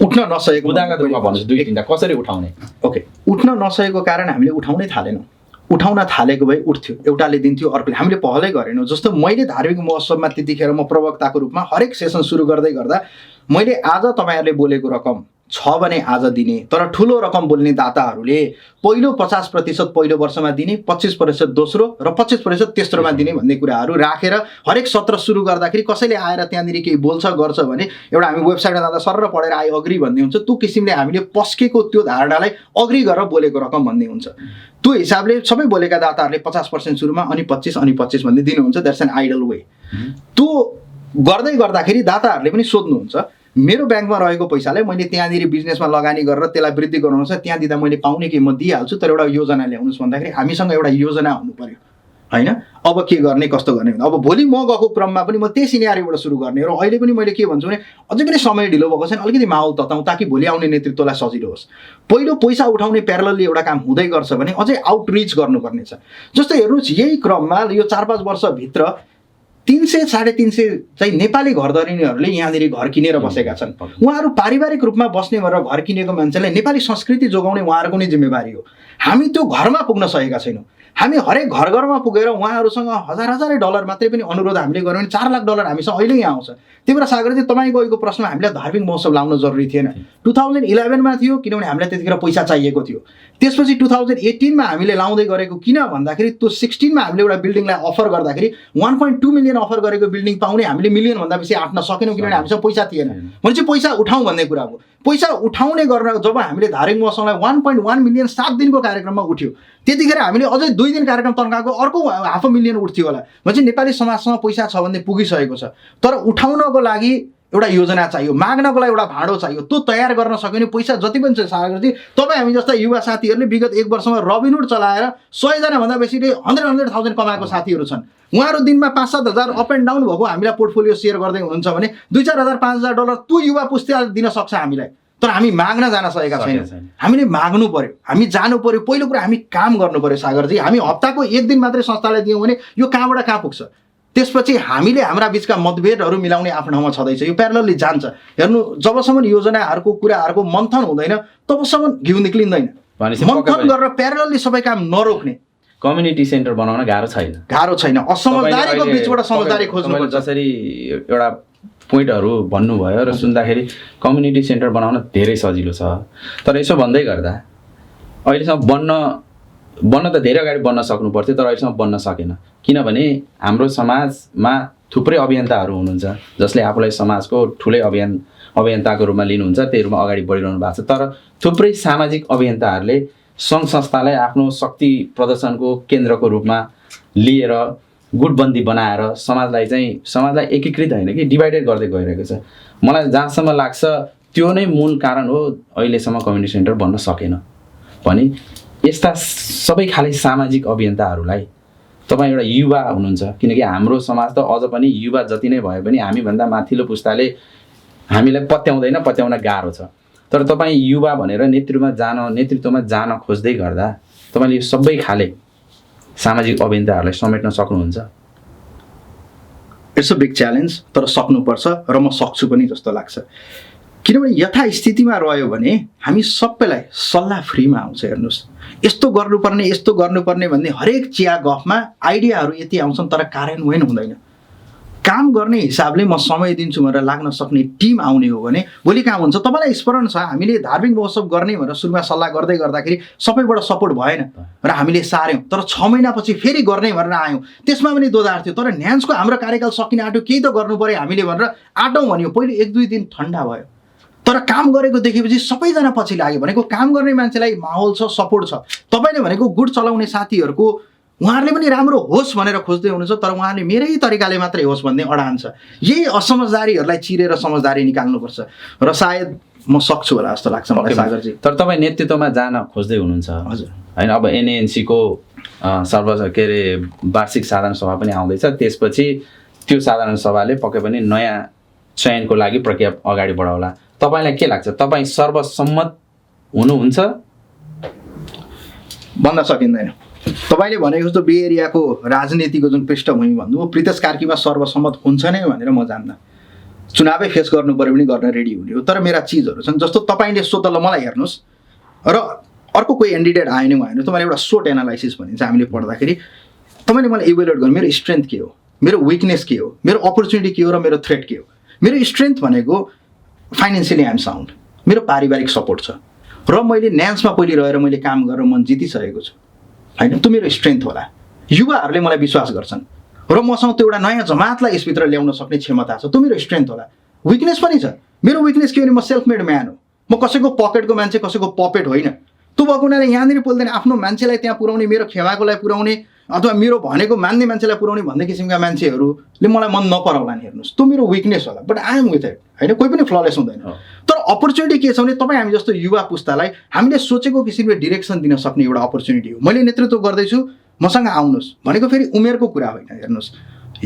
उठ्न नसकेको उदाहरणका रूपमा भन्नुहोस्, 2-3टा कसरी उठाउने? ओके, उठ्न नसकेको कारण हामीले उठाउनै थालेनौँ। उठाउन थालेको भए उठ्थ्यो, एउटाले दिन्थ्यो, अर्कोले। हामीले पहलै गरेनौँ। जस्तो मैले धार्मिक महोत्सवमा त्यतिखेर म प्रवक्ताको रूपमा हरेक सेसन सुरु गर्दै गर्दा मैले आज तपाईँहरूले बोलेको रकम छ भने आज दिने, तर ठुलो रकम बोल्ने दाताहरूले पहिलो 50% पहिलो वर्षमा दिने, 25% दोस्रो र 25% तेस्रोमा दिने भन्ने कुराहरू राखेर हरेक सत्र सुरु गर्दाखेरि कसैले आएर त्यहाँनिर केही बोल्छ गर्छ भने एउटा हामी वेबसाइटमा जाँदा सरर पढेर आई अग्री भन्ने हुन्छ। त्यो किसिमले हामीले पस्केको त्यो धारणालाई अग्री गरेर बोलेको रकम भन्ने हुन्छ। त्यो हिसाबले सबै बोलेका दाताहरूले 50% सुरुमा अनि 25 अनि 25 भन्ने दिनुहुन्छ। That's an ideal way. त्यो गर्दै गर्दाखेरि दाताहरूले पनि सोध्नुहुन्छ मेरो ब्याङ्कमा रहेको पैसालाई मैले त्यहाँनिर बिजनेसमा लगानी गरेर त्यसलाई वृद्धि गराउनु छ, त्यहाँ दिँदा मैले पाउने कि म दिइहाल्छु, तर एउटा योजना ल्याउनुहोस् भन्दाखेरि हामीसँग एउटा योजना हुनु पर्यो होइन। अब के गर्ने कस्तो गर्ने, अब भोलि म गएको क्रममा पनि म त्यही सिनेरियोबाट सुरु गर्ने र अहिले पनि मैले के भन्छु भने अझै पनि समय ढिलो भएको छैन, अलिकति माहौल तताउँ ताकि भोलि आउने नेतृत्वलाई सजिलो होस्। पहिलो पैसा उठाउने प्यारलली एउटा काम हुँदै गर्छ भने अझै आउटरिच गर्नुपर्ने छ। जस्तो हेर्नुहोस् यही क्रममा यो 4-5 वर्षभित्र 300-350 चाहिँ नेपाली घरधनीहरूले यहाँनिर घर किनेर बसेका छन्। उहाँहरू पारिवारिक रूपमा बस्ने गरेर घर किनेको मान्छेलाई नेपाली संस्कृति जोगाउने उहाँहरूको नै जिम्मेवारी हो। हामी त्यो घरमा पुग्न सकेका छैनौँ। हामी हरेक घर घरमा पुगेर उहाँहरूसँग हजारै डलर मात्रै पनि अनुरोध हामीले गऱ्यौँ भने 4 लाख डलर हामीसँग अहिले यहाँ आउँछ। त्यही भएर सागरजी तपाईँको अहिलेको प्रश्नमा हामीलाई धार्मिक महोत्सव लाउन जरुरी थिएन। 2011 मा थियो किनभने हामीलाई त्यतिखेर पैसा चाहिएको थियो। त्यसपछि 2018 मा हामीले लाउँदै गरेको किन भन्दाखेरि त्यो 16 मा हामीले एउटा बिल्डिङलाई अफर गर्दाखेरि 1.2 मिलियन अफर गरेको बिल्डिङ पाउने हामीले मिलियन भन्दा बेसी आँट्न सकेनौँ किनभने हामीसँग पैसा थिएन। भनेपछि पैसा उठाउँ भन्ने कुरा हो। पैसा उठाउने गर्न जब हामीले धार्मिक महोत्सवलाई 1.1 मिलियन 7 दिनको कार्यक्रममा उठ्यो त्यतिखेर हामीले अझै 2 दिन कार्यक्रम तन्काएको अर्को 500 मिलियन उठ्थ्यो होला। भनेपछि नेपाली समाजसँग पैसा छ भन्ने पुगिसकेको छ। तर उठाउनको लागि एउटा योजना चाहियो, माग्नको लागि एउटा भाँडो चाहियो। त्यो तयार गर्न सक्यो भने पैसा जति पनि छ सागरजी, तपाईँ हामी जस्ता युवा साथीहरूले विगत 1 वर्षमा रबिनहुड चलाएर 100 जना भन्दा बेसीले 100,000 कमाएको साथीहरू छन्। उहाँहरू दिनमा 5-7 हजार अप एन्ड डाउन भएको हामीलाई पोर्टफोलियो सेयर गर्दै हुनुहुन्छ भने 2-4 हजार 5 हजार डलर त्यो युवा पुस्ताले दिन सक्छ हामीलाई। तर हामी माग्न जान सकेका छैनौँ। हामीले माग्नु पर्यो, हामी जानु पर्यो। पहिलो कुरा हामी काम गर्नु पर्यो सागरजी। हामी हप्ताको 1 दिन मात्रै संस्थालाई दियौँ भने यो कहाँबाट कहाँ पुग्छ। त्यसपछि हामीले हाम्रा बिचका मतभेदहरू मिलाउने आफ्नो ठाउँमा छँदैछ। यो प्यारलली जान्छ। हेर्नु, जबसम्म योजनाहरूको कुराहरूको मन्थन हुँदैन तबसम्म घिउ निक्लिँदैन। मन्थन गरेर प्यारलली सबै काम नरोक्ने कम्युनिटी सेन्टर बनाउन गाह्रो छैन। असमझदारीको बिचबाट समझदारी खोज्नुपर्छ। जसरी एउटा पोइन्टहरू भन्नुभयो र सुन्दाखेरि कम्युनिटी सेन्टर बनाउन धेरै सजिलो छ। तर यसो भन्दै गर्दा अहिलेसम्म बन्न त धेरै अगाडि बन्न सक्नु पर्थ्यो तर अहिलेसम्म बन्न सकेन। किनभने हाम्रो समाजमा थुप्रै अभियन्ताहरू हुनुहुन्छ जसले आफूलाई समाजको ठुलै अभियन्ताको रूपमा लिनुहुन्छ, त्यही रूपमा अगाडि बढिरहनु भएको छ। तर थुप्रै सामाजिक अभियन्ताहरूले सङ्घ संस्थालाई आफ्नो शक्ति प्रदर्शनको केन्द्रको रूपमा लिएर गुटबन्दी बनाएर समाजलाई एकीकृत होइन कि डिभाइडेड गर्दै गइरहेको छ। मलाई जहाँसम्म लाग्छ त्यो नै मूल कारण हो अहिलेसम्म कम्युनिटी सेन्टर बन्न सकेन। भने यस्ता सबै खाले सामाजिक अभियन्ताहरूलाई तपाईँ एउटा युवा हुनुहुन्छ, किनकि हाम्रो समाज त अझ पनि युवा जति नै भए पनि हामीभन्दा माथिल्लो पुस्ताले हामीलाई पत्याउन गाह्रो छ। तर तपाईँ युवा भनेर नेतृत्वमा जान खोज्दै गर्दा तपाईँले यो सबै खाले सामाजिक अभियन्ताहरूलाई समेट्न सक्नुहुन्छ? इट्स अ बिग च्यालेन्ज, तर सक्नुपर्छ र म सक्छु पनि जस्तो लाग्छ। किनभने यथास्थितिमा रह्यो भने हामी सबैलाई सल्लाह फ्रीमा आउँछ। हेर्नुहोस्, यस्तो गर्नुपर्ने भन्ने हरेक चिया गफमा आइडियाहरू यति आउँछन् तर कार्यान्वयन हुँदैन। काम गर्ने हिसाबले म समय दिन्छु भनेर लाग्न सक्ने टिम आउने हो भने भोलि काम हुन्छ। तपाईँलाई स्मरण छ हामीले धार्मिक महोत्सव गर्ने भनेर सुरुमा सल्लाह गर्दै गर्दाखेरि सबैबाट सपोर्ट भएन र हामीले सार्यौँ। तर 6 महिनापछि फेरि गर्ने भनेर आयौँ, त्यसमा पनि दोधार थियो। तर न्यान्सको हाम्रो कार्यकाल सकिन आँट्यो, केही त गर्नु पऱ्यो हामीले भनेर आँटौँ भन्यो। पहिले 1-2 दिन ठन्डा भयो, तर काम गरेको देखेपछि सबैजना पछि लाग्यो। भनेको काम गर्ने मान्छेलाई माहौल छ, सपोर्ट छ। तपाईँले भनेको गुट चलाउने साथीहरूको उहाँहरूले पनि राम्रो होस् भनेर खोज्दै हुनुहुन्छ, तर उहाँले मेरै तरिकाले मात्रै होस् भन्ने अडान छ। यही असमझदारीहरूलाई चिरेर समझदारी निकाल्नुपर्छ र सायद म सक्छु होला जस्तो लाग्छ मलाई सागरजी। तर तपाईँ नेतृत्वमा जान खोज्दै हुनुहुन्छ हजुर होइन? अब एनएएनसीको वार्षिक साधारण सभा पनि आउँदैछ। त्यसपछि त्यो साधारण सभाले पक्कै पनि नयाँ चयनको लागि प्रक्रिया अगाडि बढाउला। तपाईँलाई के लाग्छ, तपाईँ सर्वसम्मत हुनुहुन्छ? भन्न सकिँदैन। तपाईँले भनेको जस्तो बे एरियाको राजनीतिको जुन पृष्ठभूमि भन्नुभयो, प्रितेश कार्कीमा सर्वसम्मत हुन्छ नै भनेर म जान्न। चुनावै फेस गर्नु पऱ्यो भने गर्न रेडी हुने हो। तर मेरा चिजहरू छन्, जस्तो तपाईँले सोध्दा मलाई हेर्नुहोस् र अर्को कोही क्यान्डिडेट आएन भएन, तपाईँले एउटा सोट एनालाइसिस भनिन्छ हामीले पढ्दाखेरि। तपाईँले मलाई इभ्यालुएट गर्नु, मेरो स्ट्रेन्थ के हो, मेरो विकनेस के हो, मेरो अपर्च्युनिटी के हो र मेरो थ्रेट के हो। मेरो स्ट्रेन्थ भनेको फाइनेन्सियली आइएम साउन्ड, मेरो पारिवारिक सपोर्ट छ र मैले न्यान्समा पहिले रहेर मैले काम गरेर मन जितिसकेको छु होइन। त्यो मेरो स्ट्रेन्थ होला। युवाहरूले मलाई विश्वास गर्छन् र मसँग त्यो एउटा नयाँ जमातलाई यसभित्र ल्याउन सक्ने क्षमता छ, त्यो मेरो स्ट्रेन्थ होला। विकनेस पनि छ। मेरो विकनेस के भने म सेल्फ मेड म्यान हो। म कसैको पकेटको मान्छे, कसैको पपेट होइन। त्यो भएको हुनाले यहाँनिर बोल्दैन आफ्नो मान्छेलाई त्यहाँ पुर्याउने, मेरो खेवाको लागि पुर्याउने अथवा मेरो भनेको मान्ने मान्छेलाई पुर्याउने भन्ने किसिमका मान्छेहरूले मलाई मन नपराउला नि। हेर्नुहोस्, त्यो मेरो विकनेस होला, but I am with it होइन। कोही पनि फ्ललेस हुँदैन। तर अपर्च्युनिटी के छ भने तपाईँ हामी जस्तो युवा पुस्तालाई हामीले सोचेको किसिमले डिरेक्सन दिन सक्ने एउटा अपर्च्युनिटी हो। मैले नेतृत्व गर्दैछु, मसँग आउनुहोस् भनेको फेरि उमेरको कुरा होइन। हेर्नुहोस्,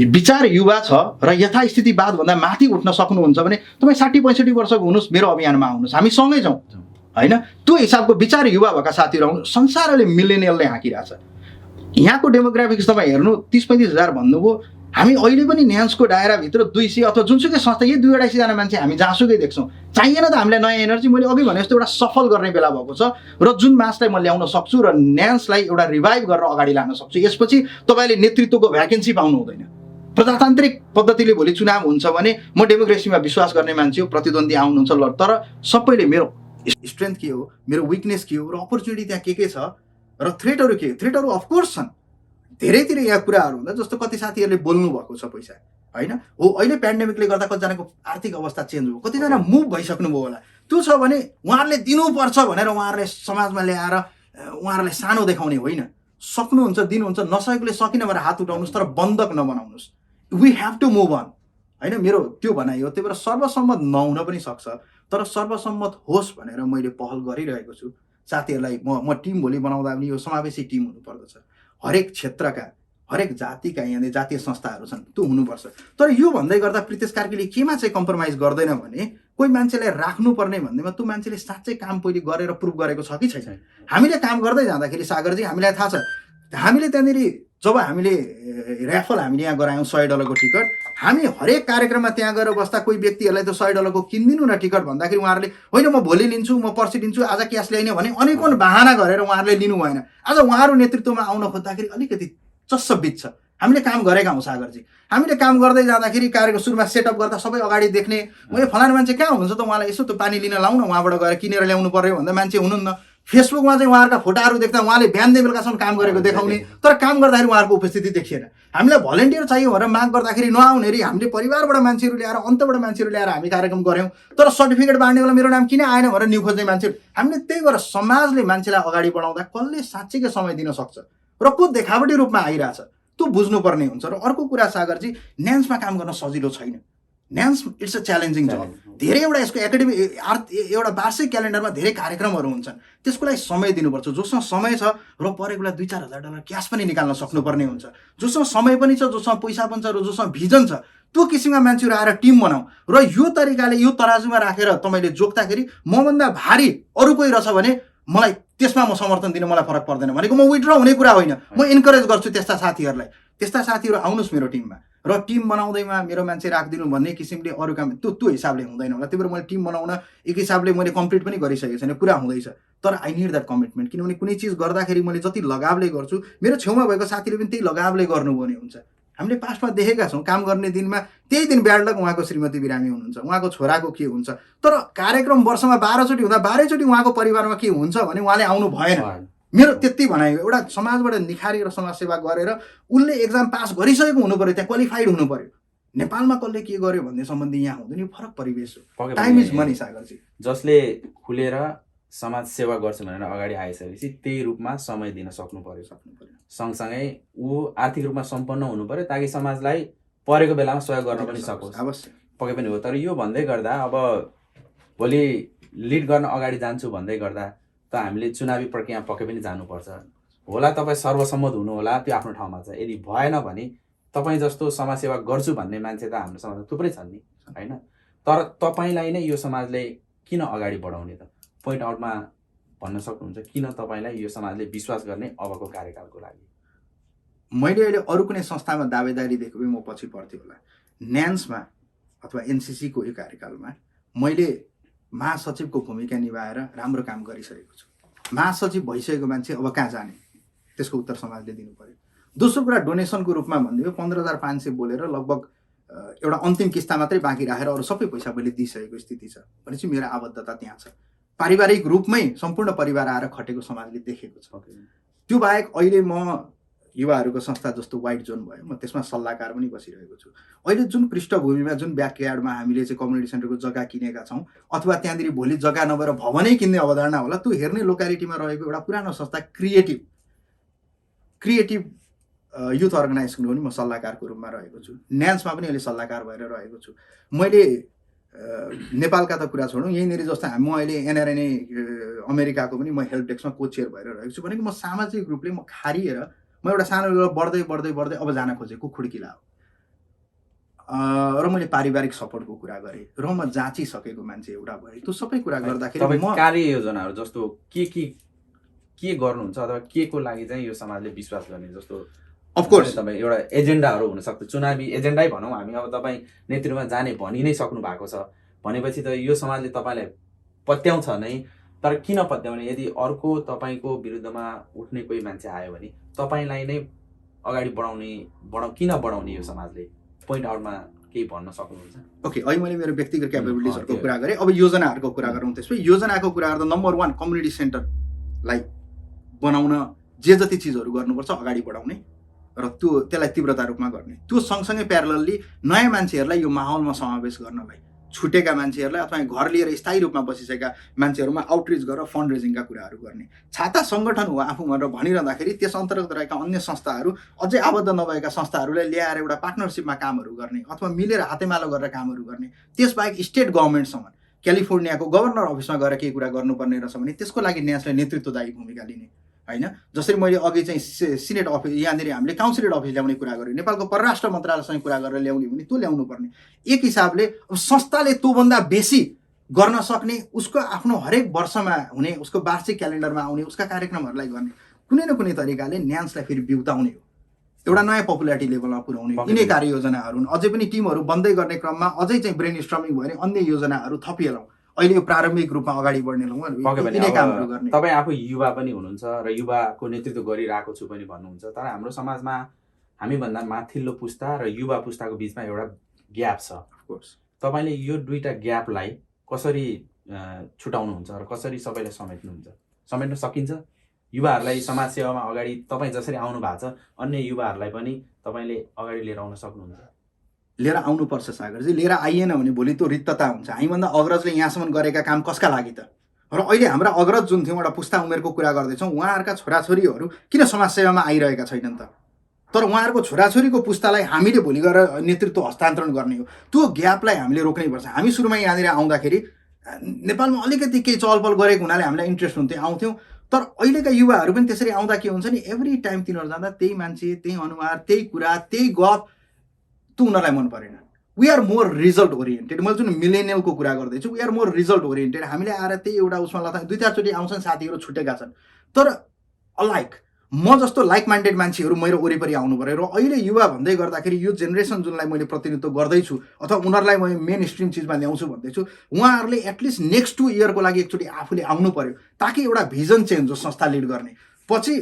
विचार युवा छ र यथास्थितिवादभन्दा माथि उठ्न सक्नुहुन्छ भने तपाईँ 60-65 वर्षको हुनुहोस्, मेरो अभियानमा आउनुहोस्, हामी सँगै जाउँ होइन। त्यो हिसाबको विचार युवा भएका साथीहरू आउनु। संसारले मिलेनियलले हाँकिरहेछ। यहाँको डेमोग्राफिक्स तपाईँ हेर्नु, 30-35 हजार भन्नुभयो, हामी अहिले पनि न्यान्सको दायराभित्र 200 अथवा जुनसुकै संस्था यही 200-250 मान्छे हामी जहाँसुकै देख्छौँ। चाहिएन त हामीलाई नयाँ एनर्जी। मैले अघि भने जस्तो एउटा सफल गर्ने बेला भएको छ र जुन मासलाई म ल्याउन सक्छु र न्यान्सलाई एउटा रिभाइभ गरेर अगाडि लान सक्छु। यसपछि तपाईँले नेतृत्वको भ्याकेन्सी पाउनु हुँदैन। प्रजातान्त्रिक पद्धतिले भोलि चुनाव हुन्छ भने म डेमोक्रेसीमा विश्वास गर्ने मान्छे हो, प्रतिद्वन्दी आउनुहुन्छ ल, तर सबैले मेरो स्ट्रेन्थ के हो, मेरो विकनेस के हो र अपर्च्युनिटी त्यहाँ के छ र थ्रेटहरू के हो। थ्रेटहरू अफकोर्स छन्, धेरैतिर यहाँ कुराहरू हुँदा जस्तो कति साथीहरूले बोल्नु भएको छ पैसा होइन हो। अहिले पेन्डेमिकले गर्दा कतिजनाको आर्थिक अवस्था चेन्ज भयो, कतिजना मुभ भइसक्नुभयो होला। त्यो छ भने उहाँहरूले दिनुपर्छ भनेर उहाँहरूले समाजमा ल्याएर उहाँहरूलाई सानो देखाउने होइन। सक्नुहुन्छ, दिनुहुन्छ, नसकेकोले सकिन भनेर हात उठाउनुहोस्, तर बन्धक नबनाउनुहोस्। We have to move on होइन, मेरो त्यो भनाइ हो। त्यही भएर सर्वसम्मत नहुन पनि सक्छ, तर सर्वसम्मत होस् भनेर मैले पहल गरिरहेको छु। साथीहरूलाई म टिम भोलि बनाउँदा पनि यो समावेशी टिम हुनुपर्दछ। हरेक क्षेत्रका, हरेक जातिका यहाँनिर जातीय संस्थाहरू छन्, त्यो हुनुपर्छ। तर यो भन्दै गर्दा प्रितेश कार्कीले केमा चाहिँ कम्प्रोमाइज गर्दैन भने कोही मान्छेलाई राख्नुपर्ने भन्दैमा त्यो मान्छेले साँच्चै काम पहिले गरेर प्रुभ गरेको छ कि छैन। हामीले काम गर्दै जाँदाखेरि सागरजी हामीलाई थाहा छ, हामीले त्यहाँनिर जब हामीले ऱ्याफल हामीले यहाँ गरायौँ $100 टिकट, हामी हरेक कार्यक्रममा त्यहाँ गएर बस्दा कोही व्यक्तिहरूलाई त $100 किनिदिनु न टिकट भन्दाखेरि उहाँहरूले होइन म भोलि लिन्छु, म पर्सि लिन्छु, आज क्यास ल्याइने भने अनेकौन बहाना गरेर उहाँहरूले लिनु भएन। आज उहाँहरू नेतृत्वमा आउन खोज्दाखेरि अलिकति चस्स बित्छ। हामीले काम गरेका हौँ सागरजी। हामीले काम गर्दै जाँदाखेरि कार्यको सुरुमा सेटअप गर्दा सबै अगाडि देख्ने, यो फलाना मान्छे कहाँ हुनुहुन्छ त, उहाँलाई यसो त पानी लिन लाउँ न, उहाँबाट गएर किनेर ल्याउनु पर्यो भन्दा मान्छे हुनुहुन्न। फेसबुकमा चाहिँ उहाँहरूका फोटाहरू देख्दा उहाँले बिहानदेखि बेलुकासम्म काम गरेको देखाउने, तर काम गर्दाखेरि उहाँहरूको उपस्थिति देखिएन। हामीलाई भलन्टियर चाहियो भनेर माग गर्दाखेरि नआउने रे, हामीले परिवारबाट मान्छेहरू ल्याएर, अन्तबाट मान्छेहरू ल्याएर हामी कार्यक्रम गऱ्यौँ। तर सर्टिफिकेट बाँड्ने बेला मेरो नाम किन आएन भनेर न्यु खोज्ने मान्छेहरू। हामीले त्यही भएर समाजले मान्छेलाई अगाडि बढाउँदा कसले साँच्चैकै समय दिन सक्छ र को देखावटी रूपमा आइरहेछ त्यो बुझ्नुपर्ने हुन्छ। र अर्को कुरा सागरजी, न्यान्समा काम गर्न सजिलो छैन। न्यान्स इट्स अ च्यालेन्जिङ जब। धेरै एउटा यसको एकाडेमिक एउटा वार्षिक क्यालेन्डरमा धेरै कार्यक्रमहरू हुन्छन्, त्यसको लागि समय दिनुपर्छ। जोसँग समय छ र परेको बेला $2-4,000 क्यास पनि निकाल्न सक्नुपर्ने हुन्छ। जोसँग समय पनि छ, जोसँग पैसा पनि छ र जोसँग भिजन छ, त्यो किसिमका मान्छेहरू आएर टिम बनाऊ र यो तरिकाले यो तराजुमा राखेर तपाईँले जोख्दाखेरि मभन्दा भारी अरू कोही रहेछ भने मलाई त्यसमा म समर्थन दिन मलाई फरक पर्दैन भनेको म विथड्र हुने कुरा होइन। म इन्करेज गर्छु त्यस्ता साथीहरूलाई, त्यस्ता साथीहरू आउनुहोस् मेरो टिममा। र टिम बनाउँदैमा मेरो मान्छे राखिदिनु भन्ने किसिमले अरू काम त्यो हिसाबले हुँदैन होला। त्यही भएर मैले टिम बनाउन एक हिसाबले मैले कम्प्लिट पनि गरिसकेको छैन, पुरा हुँदैछ। तर आई निड द्याट कमिटमेन्ट, किनभने कुनै चिज गर्दाखेरि मैले जति लगावले गर्छु, मेरो छेउमा भएको साथीले पनि त्यही लगावले गर्नुपर्ने हुन्छ। हामीले पास्टमा देखेका छौँ, काम गर्ने दिनमा त्यही दिन ब्याड लक उहाँको श्रीमती बिरामी हुनुहुन्छ, उहाँको छोराको के हुन्छ। तर कार्यक्रम वर्षमा 12 चोटि हुँदा 12 चोटि उहाँको परिवारमा के हुन्छ भने उहाँले आउनु भएन। मेरो त्यति भनाइ हो। एउटा समाजबाट निखारेर समाजसेवा गरेर उसले एक्जाम पास गरिसकेको हुनु पर्यो, त्यहाँ क्वालिफाइड हुनु पर्यो। नेपालमा कसले के गर्यो भन्ने सम्बन्धी यहाँ हुँदैन, यो फरक परिवेश हो। Time is money Sagarji. जसले खुलेर समाज सेवा गर्छ भनेर अगाडि आइसकेपछि त्यही रूपमा समय दिन सक्नु पर्यो। सँगसँगै ऊ आर्थिक रूपमा सम्पन्न हुनु पर्यो ताकि समाजलाई परेको बेलामा सहयोग गर्न पनि सकोस्। अवश्य पक्कै पनि हो। तर यो भन्दै गर्दा अब भोलि लिड गर्न अगाडि जान्छु भन्दै गर्दा त हामीले चुनावी प्रक्रिया पक्कै पनि जानुपर्छ होला। तपाईँ सर्वसम्मत हुनु होला, त्यो आफ्नो ठाउँमा छ। यदि भएन भने तपाईँ जस्तो समाजसेवा गर्छु भन्ने मान्छे त हाम्रो समाजमा थुप्रै छन् नि होइन। तर तपाईँलाई नै यो समाजले किन अगाडि बढाउने त पोइन्ट आउटमा भन्न सक्नुहुन्छ, किन तपाईँलाई यो समाजले विश्वास गर्ने अबको कार्यकालको लागि? मैले अहिले अरू कुनै संस्थामा दावेदारी दिएको भए म पछि पर्थेँ होला। न्यान्समा अथवा एनसिसीको यो कार्यकालमा मैले महासचिवको भूमिका निभाएर राम्रो काम गरिसकेको छु। महासचिव भइसकेको मान्छे अब कहाँ जाने, त्यसको उत्तर समाजले दिनु पर्यो। दोस्रो कुरा डोनेसनको रूपमा भनिदियो 15,500 बोलेर लगभग एउटा अन्तिम किस्ता मात्रै बाँकी राखेर अरू सबै पैसा मैले दिइसकेको स्थिति छ भनेपछि मेरो आबद्धता त्यहाँ छ। पारिवारिक रूपमै सम्पूर्ण परिवार आएर खटेको समाजले देखेको छ। त्यो बाहेक अहिले म युवाहरूको संस्था जस्तो वाइट जोन भयो, म त्यसमा सल्लाहकार पनि बसिरहेको छु। अहिले जुन पृष्ठभूमिमा जुन ब्याकयार्डमा हामीले चाहिँ कम्युनिटी सेन्टरको जग्गा किनेका छौँ अथवा त्यहाँनिर भोलि जग्गा नभएर भवनै किन्ने अवधारणा होला, त्यो हेर्ने लोकालिटीमा रहेको एउटा पुरानो संस्था क्रिएटिभ युथ अर्गनाइजेसनको पनि म सल्लाहकारको रूपमा रहेको छु। न्यान्समा पनि अहिले सल्लाहकार भएर रहेको छु। मैले नेपालका त कुरा छोडौँ, यहीँनिर जस्तो म अहिले एनआरएनए अमेरिकाको पनि म हेल्प डेस्कमा को चेयर भएर रहेको छु भनेको म सामाजिक रूपले म खारिएर म एउटा सानो बढ्दै बढ्दै बढ्दै अब जान खोजेको खुड्किला हो। र मैले पारिवारिक सपोर्टको कुरा गरेँ र म जाँचिसकेको मान्छे एउटा भएँ। त्यो सबै कुरा गर्दाखेरि म कार्ययोजनाहरू जस्तो के गर्नुहुन्छ अथवा के को लागि चाहिँ यो समाजले विश्वास गर्ने, जस्तो अफकोर्स तपाईँ एउटा एजेन्डाहरू हुनसक्छ, चुनावी एजेन्डै भनौँ हामी। अब तपाईँ नेतृत्वमा जाने भनि नै सक्नु भएको छ भनेपछि त यो समाजले तपाईँलाई पत्याउँछ नै। तर किन पत्याउने? यदि अर्को तपाईँको विरुद्धमा उठ्ने कोही मान्छे आयो भने तपाईँलाई नै अगाडि किन बढाउने यो समाजले? पोइन्ट आउटमा केही भन्न सक्नुहुन्छ? ओके, अहिले मैले मेरो व्यक्तिगत क्यापेबिलिटिजहरूको कुरा गरेँ। अब योजनाहरूको कुरा गरौँ। त्यसपछि योजनाको कुरा गर्दा नम्बर 1 कम्युनिटी सेन्टरलाई बनाउन जे जति चिजहरू गर्नुपर्छ अगाडि बढाउने र त्यसलाई तीव्रता रूपमा गर्ने। त्यो सँगसँगै प्यारलली नयाँ मान्छेहरूलाई यो माहौलमा समावेश गर्नलाई, छुटेका मान्छेहरूलाई अथवा घर लिएर स्थायी रूपमा बसिसकेका मान्छेहरूमा आउटरिच गरेर फन्ड रेजिङका कुराहरू गर्ने। छाता सङ्गठन हो आफू भनेर भनिरहँदाखेरि त्यस अन्तर्गत रहेका अन्य संस्थाहरू, अझै आबद्ध नभएका संस्थाहरूलाई ल्याएर एउटा पार्टनरसिपमा कामहरू गर्ने अथवा मिलेर हातेमालो गरेर कामहरू गर्ने। त्यसबाहेक स्टेट गभर्मेन्टसँग, क्यालिफोर्नियाको गभर्नर अफिसमा गएर केही कुरा गर्नुपर्ने रहेछ भने त्यसको लागि न्यासले नेतृत्वदायी भूमिका लिने होइन। जसरी मैले अघि चाहिँ सिनेट अफिस, यहाँनिर हामीले काउन्सिलेट अफिस ल्याउने कुरा गऱ्यौँ, नेपालको परराष्ट्र मन्त्रालयसँग कुरा गरेर ल्याउने भने त्यो ल्याउनु पर्ने। एक हिसाबले अब संस्थाले त्योभन्दा बेसी गर्न सक्ने, उसको आफ्नो हरेक वर्षमा हुने, उसको वार्षिक क्यालेन्डरमा आउने उसका कार्यक्रमहरूलाई गर्ने, कुनै न कुनै तरिकाले न्यान्सलाई फेरि बिउताउने हो, एउटा नयाँ पपुलारिटी लेभलमा पुर्याउने। यिनै कार्ययोजनाहरू अझै पनि टिमहरू बन्दै गर्ने क्रममा अझै चाहिँ ब्रेन स्ट्रमिङ भयो भने अन्य योजनाहरू थपिएलौँ। अहिले यो प्रारम्भिक रूपमा अगाडि बढ्ने कामहरू गर्ने। तपाईँ आफू युवा पनि हुनुहुन्छ र युवाको नेतृत्व गरिरहेको छु पनि भन्नुहुन्छ, तर हाम्रो समाजमा हामीभन्दा माथिल्लो पुस्ता र युवा पुस्ताको बिचमा एउटा ग्याप छ। अफकोर्स तपाईँले यो दुईटा ग्यापलाई कसरी छुटाउनुहुन्छ र कसरी सबैलाई समेट्न सकिन्छ? युवाहरूलाई समाज सेवामा अगाडि तपाईँ जसरी आउनु भएको छ अन्य युवाहरूलाई पनि तपाईँले अगाडि लिएर आउन सक्नुहुन्छ? लिएर आउनुपर्छ सागरजी। लिएर आइएन भने भोलि त्यो रिक्तता हुन्छ। हामीभन्दा अग्रजले यहाँसम्म गरेका काम कसका लागि त? र अहिले हाम्रा अग्रज जुन थियौँ, एउटा पुस्ता उमेरको कुरा गर्दैछौँ, उहाँहरूका छोराछोरीहरू किन समाजसेवामा आइरहेका छैनन् त? तर उहाँहरूको छोराछोरीको पुस्तालाई हामीले भोलि गएर नेतृत्व हस्तान्तरण गर्ने हो। त्यो ग्यापलाई हामीले रोक्नैपर्छ। हामी सुरुमा यहाँनिर आउँदाखेरि नेपालमा अलिकति केही चहलपहल गरेको हुनाले हामीलाई इन्ट्रेस्ट हुन्थ्यो, आउँथ्यौँ। तर अहिलेका युवाहरू पनि त्यसरी आउँदा के हुन्छ नि, एभ्री टाइम तिनीहरू जाँदा त्यही मान्छे, त्यही अनुहार, त्यही कुरा, त्यही गफ, त्यो उनीहरूलाई मन परेन। We are more result oriented. मैले जुन मिलेनियलको कुरा गर्दैछु, we are more result oriented. हामीले आएर त्यही एउटा उसमा लता 2-4 चोटि आउँछन्, साथीहरू छुटेका छन्, तर अलाइक म जस्तो लाइक माइन्डेड मान्छेहरू मेरो वरिपरि आउनु पऱ्यो। र अहिले युवा भन्दै गर्दाखेरि यो जेनेरेसन जुनलाई मैले प्रतिनिधित्व गर्दैछु अथवा उनीहरूलाई म मेन स्ट्रिम चिजमा ल्याउँछु भन्दैछु, उहाँहरूले एटलिस्ट नेक्स्ट 2 इयरको लागि एकचोटि आफूले आउनु पऱ्यो, ताकि एउटा भिजन चेन्ज हो संस्था लिड गर्ने। पछि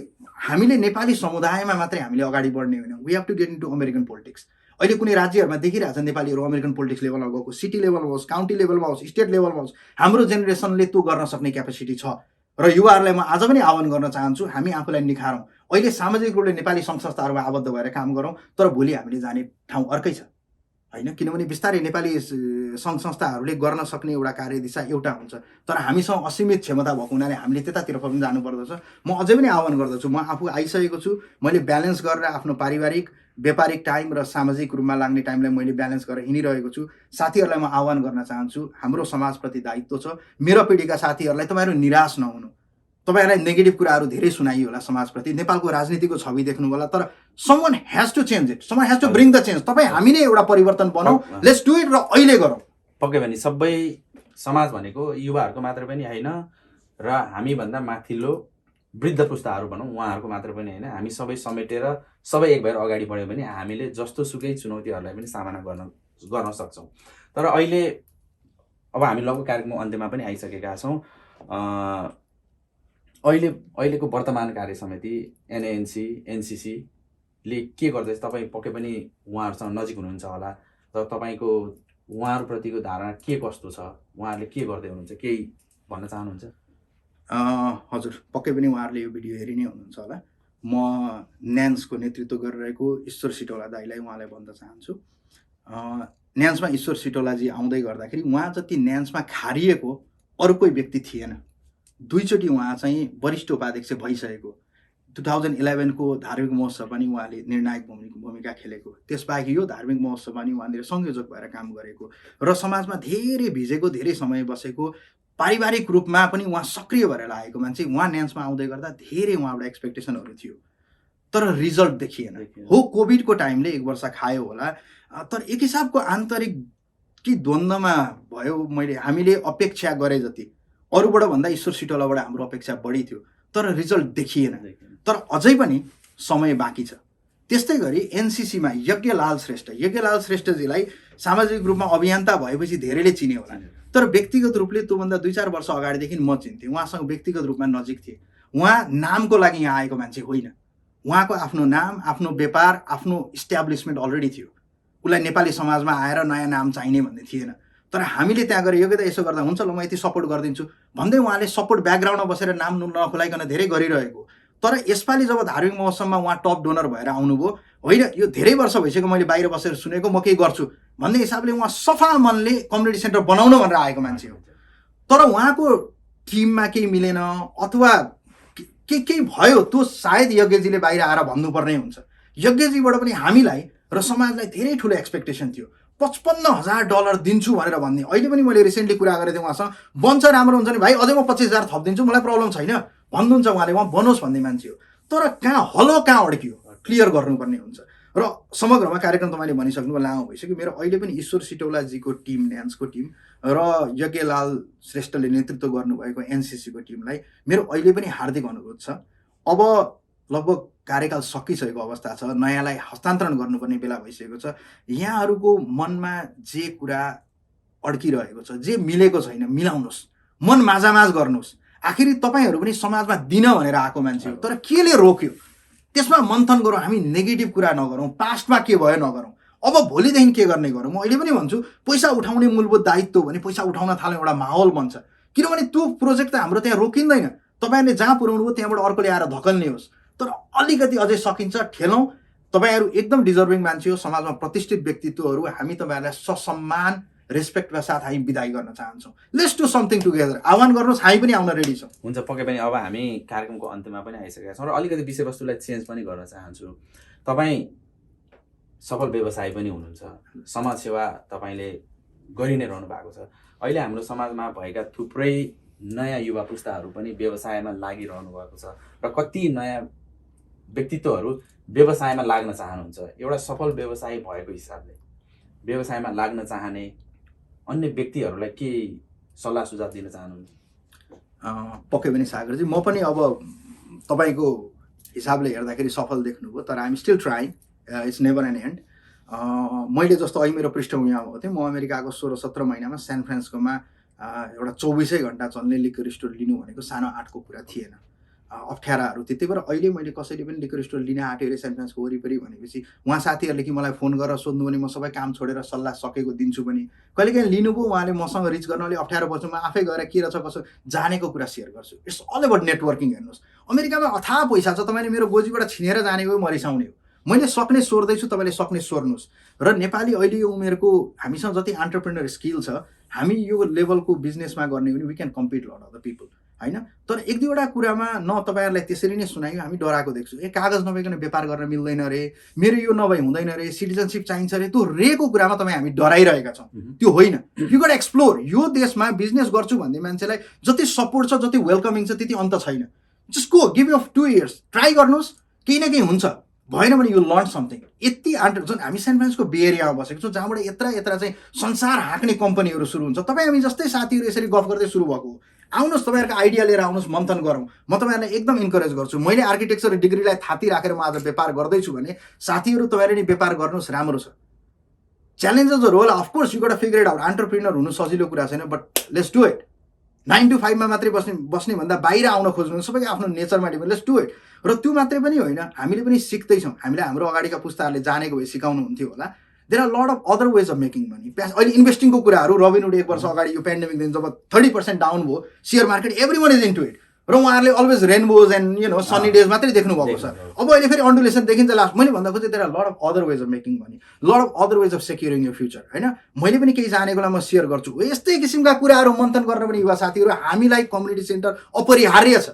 हामीले नेपाली समुदायमा मात्रै हामीले अगाडि बढ्ने होइन, we have to get into American politics. अहिले कुनै राज्यहरूमा देखिरहेछ नेपालीहरू अमेरिकन पोलिटिक्स लेभलमा गएको, सिटी लेभलमा होस्, काउन्टी लेभलमा होस्, स्टेट लेभलमा होस्। हाम्रो जेनेरेसनले त्यो गर्न सक्ने क्यापेसिटी छ र युवाहरूलाई म आज पनि आह्वान गर्न चाहन्छु, हामी आफूलाई निखारौँ। अहिले सामाजिक रूपले नेपाली सङ्घ संस्थाहरूमा आबद्ध भएर काम गरौँ, तर भोलि हामीले जाने ठाउँ अर्कै छ होइन। किनभने बिस्तारै नेपाली सङ्घ संस्थाहरूले गर्न सक्ने एउटा कार्यदिशा एउटा हुन्छ, तर हामीसँग असीमित क्षमता भएको हुनाले हामीले त्यतातिर पनि जानुपर्दछ। म अझै पनि आह्वान गर्दछु, म आफू आइसकेको छु, मैले ब्यालेन्स गरेर आफ्नो पारिवारिक, व्यापारिक टाइम र सामाजिक रूपमा लाग्ने टाइमलाई मैले ब्यालेन्स गरेर हिँडिरहेको छु। साथीहरूलाई म आह्वान गर्न चाहन्छु, हाम्रो समाजप्रति दायित्व छ। मेरो पिँढीका साथीहरूलाई तपाईँहरू निराश नहुनु। तपाईँहरूलाई नेगेटिभ कुराहरू धेरै सुनाइयो होला समाजप्रति, नेपालको राजनीतिको छवि देख्नु होला, तर someone has to change it, someone has to bring the change. तपाईँ हामी नै एउटा परिवर्तन बनाऊ, लेट्स डु इट र अहिले गरौँ। पक्कै पनि सबै समाज भनेको युवाहरूको मात्र पनि होइन र हामीभन्दा माथिल्लो वृद्ध पुस्ताहरू भनौँ उहाँहरूको मात्र पनि होइन, हामी सबै समेटेर सबै एक भएर अगाडि बढ्यो भने हामीले जस्तो सुकै चुनौतीहरूलाई पनि सामना गर्न सक्छौँ। तर अहिले अब हामी लगभग कार्यक्रमको अन्त्यमा पनि आइसकेका छौँ। अहिलेको वर्तमान कार्य समिति एनएएनसी, एनसिसीले के गर्दैछ? तपाईँ पक्कै पनि उहाँहरूसँग नजिक हुनुहुन्छ होला, तर तपाईँको उहाँहरूप्रतिको धारणा के कस्तो छ? उहाँहरूले के गर्दै हुनुहुन्छ, केही भन्न चाहनुहुन्छ? हजुर, पक्कै पनि उहाँहरूले यो भिडियो हेरि नै हुनुहुन्छ होला। म न्यान्सको नेतृत्व गरिरहेको ईश्वर सिटौला दाईलाई उहाँलाई भन्न चाहन्छु, न्यान्समा ईश्वर सिटौलाजी आउँदै गर्दाखेरि उहाँ जति न्यान्समा खारिएको अरू कोही व्यक्ति थिएन। 2 चोटि उहाँ चाहिँ वरिष्ठ उपाध्यक्ष भइसकेको। 2011 को धार्मिक महोत्सव पनि उहाँले निर्णायक भूमिका खेलेको। त्यसबाहेक यो धार्मिक महोत्सव पनि उहाँले संयोजक भएर काम गरेको र समाजमा धेरै भिजेको, धेरै समय बसेको, पारिवारिक रूपमा पनि उहाँ सक्रिय भएर लागेको मान्छे। उहाँ न्यान्समा आउँदै गर्दा धेरै उहाँबाट एक्सपेक्टेसनहरू थियो, तर रिजल्ट देखिएन। हो, कोभिडको टाइमले 1 वर्ष खायो होला, तर एक हिसाबको आन्तरिक कि द्वन्द्वमा भयो। हामीले अपेक्षा गरे जति अरूबाट भन्दा ईश्वर सिटौलाबाट हाम्रो अपेक्षा बढी थियो, तर रिजल्ट देखिएन। तर अझै पनि समय बाँकी छ। त्यस्तै गरी एनसीसीमा यज्ञलाल श्रेष्ठजीलाई सामाजिक रूपमा अभियन्ता भएपछि धेरैले चिने होला, तर व्यक्तिगत रूपले त्योभन्दा 2-4 वर्ष अगाडिदेखि म चिन्थेँ, उहाँसँग व्यक्तिगत रूपमा नजिक थिएँ। उहाँ नामको लागि यहाँ आएको मान्छे होइन, उहाँको आफ्नो नाम, आफ्नो व्यापार, आफ्नो इस्ट्याब्लिसमेन्ट अलरेडी थियो। उसलाई नेपाली समाजमा आएर नयाँ नाम चाहिने भन्ने थिएन। तर हामीले त्यहाँ गएर योग्यता यसो गर्दा हुन्छ ल म यति सपोर्ट गरिदिन्छु भन्दै उहाँले सपोर्ट ब्याकग्राउन्डमा बसेर नाम नखुलाइकन धेरै गरिरहेको। तर यसपालि जब धार्मिक महोत्सवमा उहाँ टप डोनर भएर आउनुभयो, होइन यो धेरै वर्ष भइसक्यो मैले बाहिर बसेर सुनेको, म केही गर्छु भन्ने हिसाबले उहाँ सफा मनले कम्युनिटी सेन्टर बनाउन भनेर आएको मान्छे हो। तर उहाँको टिममा केही मिलेन अथवा केही भयो, त्यो सायद यज्ञजीले बाहिर आएर भन्नुपर्ने हुन्छ। यज्ञजीबाट पनि हामीलाई र समाजलाई धेरै ठुलो एक्सपेक्टेसन थियो। $55,000 दिन्छु भनेर भन्ने। अहिले पनि मैले रिसेन्टली कुरा गरेको थिएँ उहाँसँग, बन्छ राम्रो हुन्छ नि भाइ, अझै म 25,000 थपिदिन्छु, मलाई प्रब्लम छैन भन्नुहुन्छ उहाँले, उहाँ बनोस् भन्ने मान्छे हो। तर कहाँ अड्कियो क्लियर गर्नुपर्ने हुन्छ। र समग्रमा कार्यक्रम तपाईँले भनिसक्नु लामो भइसक्यो। मेरो अहिले पनि ईश्वर सिटौलाजीको टिम, ड्यान्सको टिम र यज्ञलाल श्रेष्ठले नेतृत्व गर्नुभएको एनसीसीको टिमलाई मेरो अहिले पनि हार्दिक अनुरोध छ। अब लगभग कार्यकाल सकिसकेको अवस्था छ, नयाँलाई हस्तान्तरण गर्नुपर्ने बेला भइसकेको छ। यहाँहरूको मनमा जे कुरा अड्किरहेको छ, जे मिलेको छैन, मिलाउनुहोस्, मन माझामाझ गर्नुहोस्। आखिरी तपाईँहरू पनि समाजमा दिन भनेर आएको मान्छे हो, तर केले रोक्यो त्यसमा मन्थन गरौँ। हामी नेगेटिभ कुरा नगरौँ, पास्टमा के भयो नगरौँ, अब भोलिदेखि के गर्ने गरौँ। म अहिले पनि भन्छु पैसा उठाउने मूलभूत दायित्व भने पैसा उठाउन थाल्यो एउटा माहौल बन्छ, किनभने त्यो प्रोजेक्ट त हाम्रो त्यहाँ रोकिँदैन। तपाईँहरूले जहाँ पुर्याउनु भयो त्यहाँबाट अर्कोले आएर धकल्ने होस्, तर अलिकति अझै सकिन्छ, ठेलौँ। तपाईँहरू एकदम डिजर्भिङ मान्छे हो, समाजमा प्रतिष्ठित व्यक्तित्वहरू, हामी तपाईँहरूलाई ससम्मान रेस्पेक्टका साथ हामी बिदाई गर्न चाहन्छौँ। Let's do something together. आह्वान गर्नुहोस्, हामी पनि आउन रेडी छौँ। हुन्छ, पक्कै पनि। अब हामी कार्यक्रमको अन्त्यमा पनि आइसकेका छौँ र अलिकति विषयवस्तुलाई चेन्ज पनि गर्न चाहन्छु। तपाईँ सफल व्यवसायी पनि हुनुहुन्छ, समाजसेवा तपाईँले गरि नै रहनु भएको छ। अहिले हाम्रो समाजमा भएका थुप्रै नयाँ युवा पुस्ताहरू पनि व्यवसायमा लागिरहनु भएको छ र कति नयाँ व्यक्तित्वहरू व्यवसायमा लाग्न चाहनुहुन्छ। एउटा सफल व्यवसायी भएको हिसाबले व्यवसायमा लाग्न चाहने अन्य व्यक्तिहरूलाई के सल्लाह सुझाव दिन चाहनुहुन्छ? पक्कै पनि सागरजी, म पनि अब तपाईँको हिसाबले हेर्दाखेरि सफल देख्नुभयो, तर I'm still trying, it's never an end. मैले जस्तो अहिले मेरो पृष्ठभूमिमा भएको थिएँ, म अमेरिकाको 16-17 महिनामा सान फ्रान्सिस्कोमा एउटा 24 घन्टा चल्ने लिकर स्टोर लिनु भनेको सानो आँटको कुरा थिएन। अप्ठ्याराहरू त्यति बेला। अहिले मैले कसैले पनि लिकर स्टोर लिन आँट्यो अरे सान फ्रान्सिस्को वरिपरि भनेपछि उहाँ साथीहरूले कि मलाई फोन गरेर सोध्नु भने म सबै काम छोडेर सल्लाह सकेको दिन्छु पनि। कहिलेकाहीँ लिनुभयो उहाँले मसँग रिच गर्न अलिक अप्ठ्यारो पर्छ, म आफै गएर के रहेछ कसो जानेको कुरा सेयर गर्छु। It's all about networking. हेर्नुहोस्, अमेरिकामा अथाह पैसा छ, तपाईँले मेरो गोजीबाट छिनेर जाने हो म रिसाउने हो। मैले सक्ने सोर्दैछु, तपाईँले सक्ने सोर्नुहोस्। र नेपाली अहिले यो उमेरको हामीसँग जति एन्टरप्रेन्योर स्किल छ, हामी यो लेभलको बिजनेसमा गर्ने भने we can compete lot other people, होइन। तर 1-2वटा कुरामा न तपाईँहरूलाई त्यसरी नै सुनायो, हामी डराएको देख्छु। कागज नभइकन व्यापार गर्न मिल्दैन रे, मेरो यो नभई हुँदैन रे, सिटिजनसिप चाहिन्छ रे, त्यो रेको कुरामा तपाईँ हामी डराइरहेका छौँ। त्यो होइन, यु गट एक्सप्लोर। यो देशमा बिजनेस गर्छु भन्ने मान्छेलाई जति सपोर्ट छ, जति वेलकमिङ छ, त्यति अन्त छैन। Just go, give you 2 years, try गर्नुहोस्, केही न केही हुन्छ। भएन भने यु लर्न समथिङ। यति जुन हामी सान फ्रान्सिस्को बे एरियामा बसेको छौँ, जहाँबाट यत्र चाहिँ संसार हाँक्ने कम्पनीहरू सुरु हुन्छ। तपाईँ हामी जस्तै साथीहरू यसरी गफ गर्दै सुरु भएको हो। आउनुहोस्, तपाईँहरूको आइडिया लिएर आउनुहोस्, मन्थन गरौँ। म तपाईँहरूलाई एकदम इन्करेज गर्छु। मैले आर्किटेक्चर डिग्रीलाई थाती राखेर म आज व्यापार गर्दैछु भने साथीहरू तपाईँहरूले नि व्यापार गर्नुहोस्, राम्रो छ। च्यालेन्जेसहरू होला, of course you got figure it out. Entrepreneur हुनु सजिलो कुरा छैन, but let's do it. 9 to 5 मा मात्रै बस्ने भन्दा बाहिर आउन खोज्नु, सबैको आफ्नो नेचरमा डिपेन्ड। Let's do it. र त्यो मात्रै पनि होइन, हामीले पनि सिक्दैछौँ। हामीले हाम्रो अगाडिका पुस्ताहरूले जानेको भए सिकाउनु हुन्थ्यो होला। There are lot of other ways of making money. अहिले इन्भेस्टिङको कुराहरू, रबिनहुड 1 वर्ष अगाडि यो पेन्डेमिक दिन जब 30% डाउन भयो share market, every one is into it. र उहाँहरूले always rainbows and Sunny days मात्रै देख्नु भएको छ। अब अहिले फेरि अन्डुलेसन देखिन्छ लास्ट। मैले भन्दा खोजेँ there are lot of other ways of making money, lot of other ways of securing यो फ्युचर, होइन। मैले पनि केही जानेकोलाई म सेयर गर्छु। यस्तै किसिमका कुराहरू मन्थन गर्न पनि युवा साथीहरू, हामीलाई कम्युनिटी सेन्टर अपरिहार्य छ।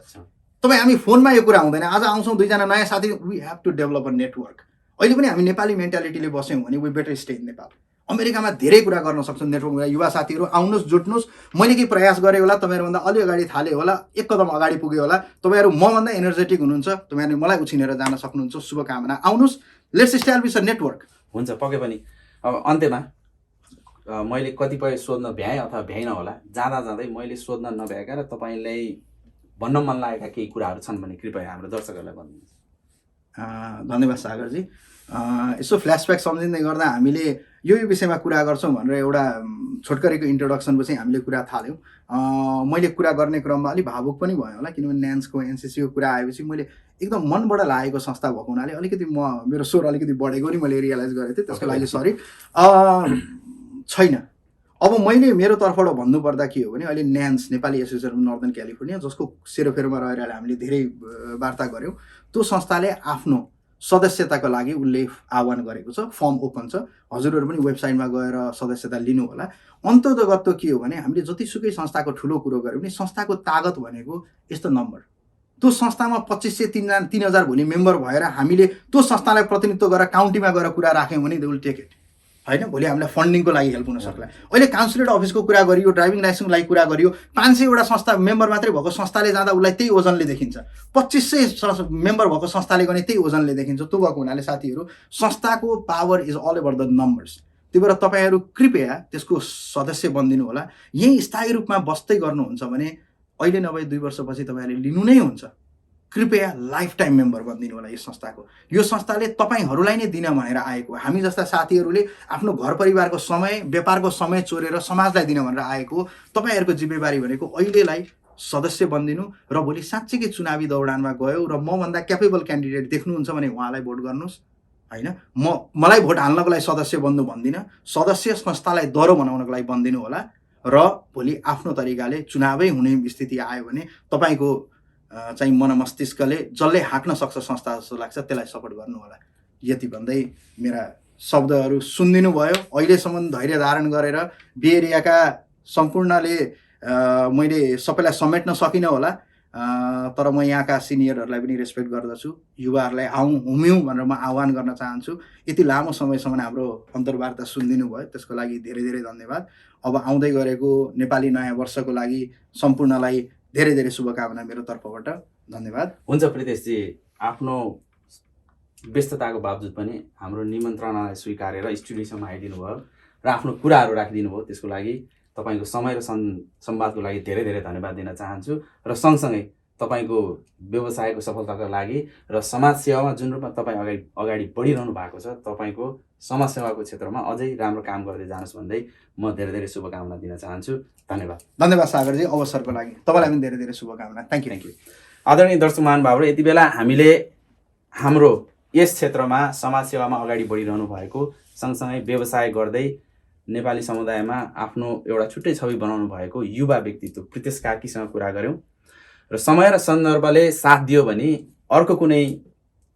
तपाईँ हामी फोनमा यो कुरा हुँदैन। आज आउँछौँ 2जना नयाँ साथी, we have to develop a network. अहिले पनि हामी नेपाली मेन्टालिटीले बस्यौँ भने we better stay in Nepal. अमेरिकामा धेरै कुरा गर्न सक्छौँ नेटवर्कमा। युवा साथीहरू आउनुहोस्, जुट्नुहोस्। मैले केही प्रयास गरेँ होला, तपाईँहरूभन्दा अलि अगाडि थाले होला, 1 कदम अगाडि पुग्यो होला। तपाईँहरू मभन्दा एनर्जेटिक हुनुहुन्छ, तपाईँहरूले मलाई उछिनेर जान सक्नुहुन्छ। शुभकामना। आउनुहोस्, लेट्स इस्टाब्लिस अ नेटवर्क। हुन्छ, पक्कै पनि। अब अन्त्यमा मैले कतिपय सोध्न भ्याएँ अथवा भ्याइन होला, जाँदा जाँदै मैले सोध्न नभ्याएका र तपाईँलाई भन्न मन लागेका केही कुराहरू छन् भने कृपया हाम्रो दर्शकहरूलाई भनिदिनुहोस्। धन्यवाद सागरजी। यसो फ्ल्यासब्याक सम्झिँदै गर्दा हामीले यो विषयमा कुरा गर्छौँ भनेर एउटा छोटकरीको इन्ट्रोडक्सनको चाहिँ हामीले कुरा थाल्यौँ। मैले कुरा गर्ने क्रममा अलिक भावुक पनि भयो होला, किनभने न्यान्सको एनसिसीको कुरा आएपछि मैले एकदम मनबाट लागेको संस्था भएको हुनाले अलिकति मेरो स्वर अलिकति बढेको नि मैले रियलाइज गरेको थिएँ, त्यसको लागि सरी। छैन, अब मैले मेरो तर्फबाट भन्नुपर्दा के हो भने अहिले न्यान्स नेपाली एसोसिएसन नर्दर्न क्यालिफोर्निया, जसको सेरोफेरोमा रहेर हामीले धेरै वार्ता गऱ्यौँ, त्यो संस्थाले आफ्नो सदस्यताको लागि उसले आह्वान गरेको छ। फर्म ओपन छ, हजुरहरू पनि वेबसाइटमा गएर सदस्यता लिनु होला। अन्ततगत के हो भने हामीले जतिसुकै संस्थाको ठुलो कुरो गऱ्यौँ भने संस्थाको तागत भनेको यस्तो नम्बर, त्यो संस्थामा 2500 3000 भोलि मेम्बर भएर हामीले त्यो संस्थालाई प्रतिनिधित्व गरेर काउन्टीमा गएर कुरा राख्यौँ भने दे विल टेक इट होइन। भोलि हामीलाई फन्डिङको लागि हेल्प हुन सक्ला। अहिले काउन्सिलेट अफिसको कुरा गरियो, ड्राइभिङ लाइसेन्सको लागि कुरा गरियो, 500वटा संस्था मेम्बर मात्रै भएको संस्थाले जाँदा उसलाई त्यही ओजनले देखिन्छ, 2500 मेम्बर भएको संस्थाले गर्ने त्यही ओजनले देखिन्छ। त्यो भएको हुनाले साथीहरू, संस्थाको power is all over the numbers. त्यही भएर तपाईँहरू कृपया त्यसको सदस्य बनिदिनु होला। यही स्थायी रूपमा बस्दै गर्नुहुन्छ भने अहिले नभए 2 वर्षपछि तपाईँहरूले लिनु नै हुन्छ। कृपया लाइफ टाइम मेम्बर बनिदिनु होला यस संस्थाको। यो संस्थाले तपाईँहरूलाई नै दिन भनेर आएको। हामी जस्ता साथीहरूले आफ्नो घर परिवारको समय, व्यापारको समय चोरेर समाजलाई दिन भनेर आएको। तपाईँहरूको जिम्मेवारी भनेको अहिलेलाई सदस्य बनिदिनु र भोलि साँच्चीकै चुनावी दौडानमा गयो र मभन्दा क्यापेबल क्यान्डिडेट देख्नुहुन्छ भने उहाँलाई भोट गर्नुहोस् होइन। मलाई भोट हाल्नको लागि सदस्य बन्नु भन्दिनँ, सदस्य संस्थालाई दह्रो बनाउनको लागि बनिदिनु होला र भोलि आफ्नो तरिकाले चुनावै हुने स्थिति आयो भने तपाईँको चाहिँ मनमस्तिष्कले जसले हाँक्न सक्छ संस्था जस्तो लाग्छ त्यसलाई सपोर्ट गर्नु होला। यति भन्दै मेरा शब्दहरू सुनिदिनु भयो। अहिलेसम्म धैर्य धारण गरेर बे एरियाका सम्पूर्णले मैले सबैलाई समेट्न सकिनँ होला, तर म यहाँका सिनियरहरूलाई पनि रेस्पेक्ट गर्दछु। युवाहरूलाई हुम्यौँ भनेर म आह्वान गर्न चाहन्छु। यति लामो समयसम्म हाम्रो अन्तर्वार्ता सुनिदिनु भयो, त्यसको लागि धेरै धेरै धन्यवाद। अब आउँदै गरेको नेपाली नयाँ वर्षको लागि सम्पूर्णलाई धेरै धेरै शुभकामना मेरो तर्फबाट। धन्यवाद। हुन्छ प्रितेशजी, आफ्नो व्यस्तताको बावजुद पनि हाम्रो निमन्त्रणालाई स्वीकारेर स्टुडियोसम्म आइदिनु भयो र आफ्नो कुराहरू राखिदिनु भयो, त्यसको लागि तपाईँको समय र संवादको लागि धेरै धेरै धन्यवाद दिन चाहन्छु। र सँगसँगै तपाईँको व्यवसायको सफलताको लागि र समाज सेवामा जुन रूपमा तपाईँ अगाडि बढिरहनु भएको छ, तपाईँको समाजसेवाको क्षेत्रमा अझै राम्रो काम गर्दै जानुहोस् भन्दै म धेरै धेरै शुभकामना दिन चाहन्छु। धन्यवाद। धन्यवाद सागरजी, अवसरको लागि तपाईँलाई पनि धेरै धेरै शुभकामना। Thank you. आदरणीय दर्शक महानुभावहरू, यति बेला हामीले हाम्रो यस क्षेत्रमा समाजसेवामा अगाडि बढिरहनु भएको, सँगसँगै व्यवसाय गर्दै नेपाली समुदायमा आफ्नो एउटा छुट्टै छवि बनाउनु भएको युवा व्यक्तित्व प्रितेश कार्कीसँग कुरा गऱ्यौँ र समय र सन्दर्भले साथ दियो भने अर्को कुनै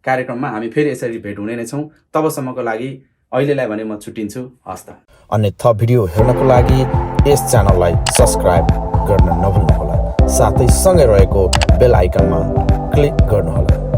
कार्यक्रममा हामी फेरि यसरी भेट हुने नै छौँ। तबसम्मको लागि अहिलेलाई भने म छुट्टिन्छु। हस् त। अन्य थप भिडियो हेर्नको लागि यस च्यानललाई सब्स्क्राइब गर्न नभुल्नुहोला, साथै सँगै रहेको बेल आइकनमा क्लिक गर्नुहोला।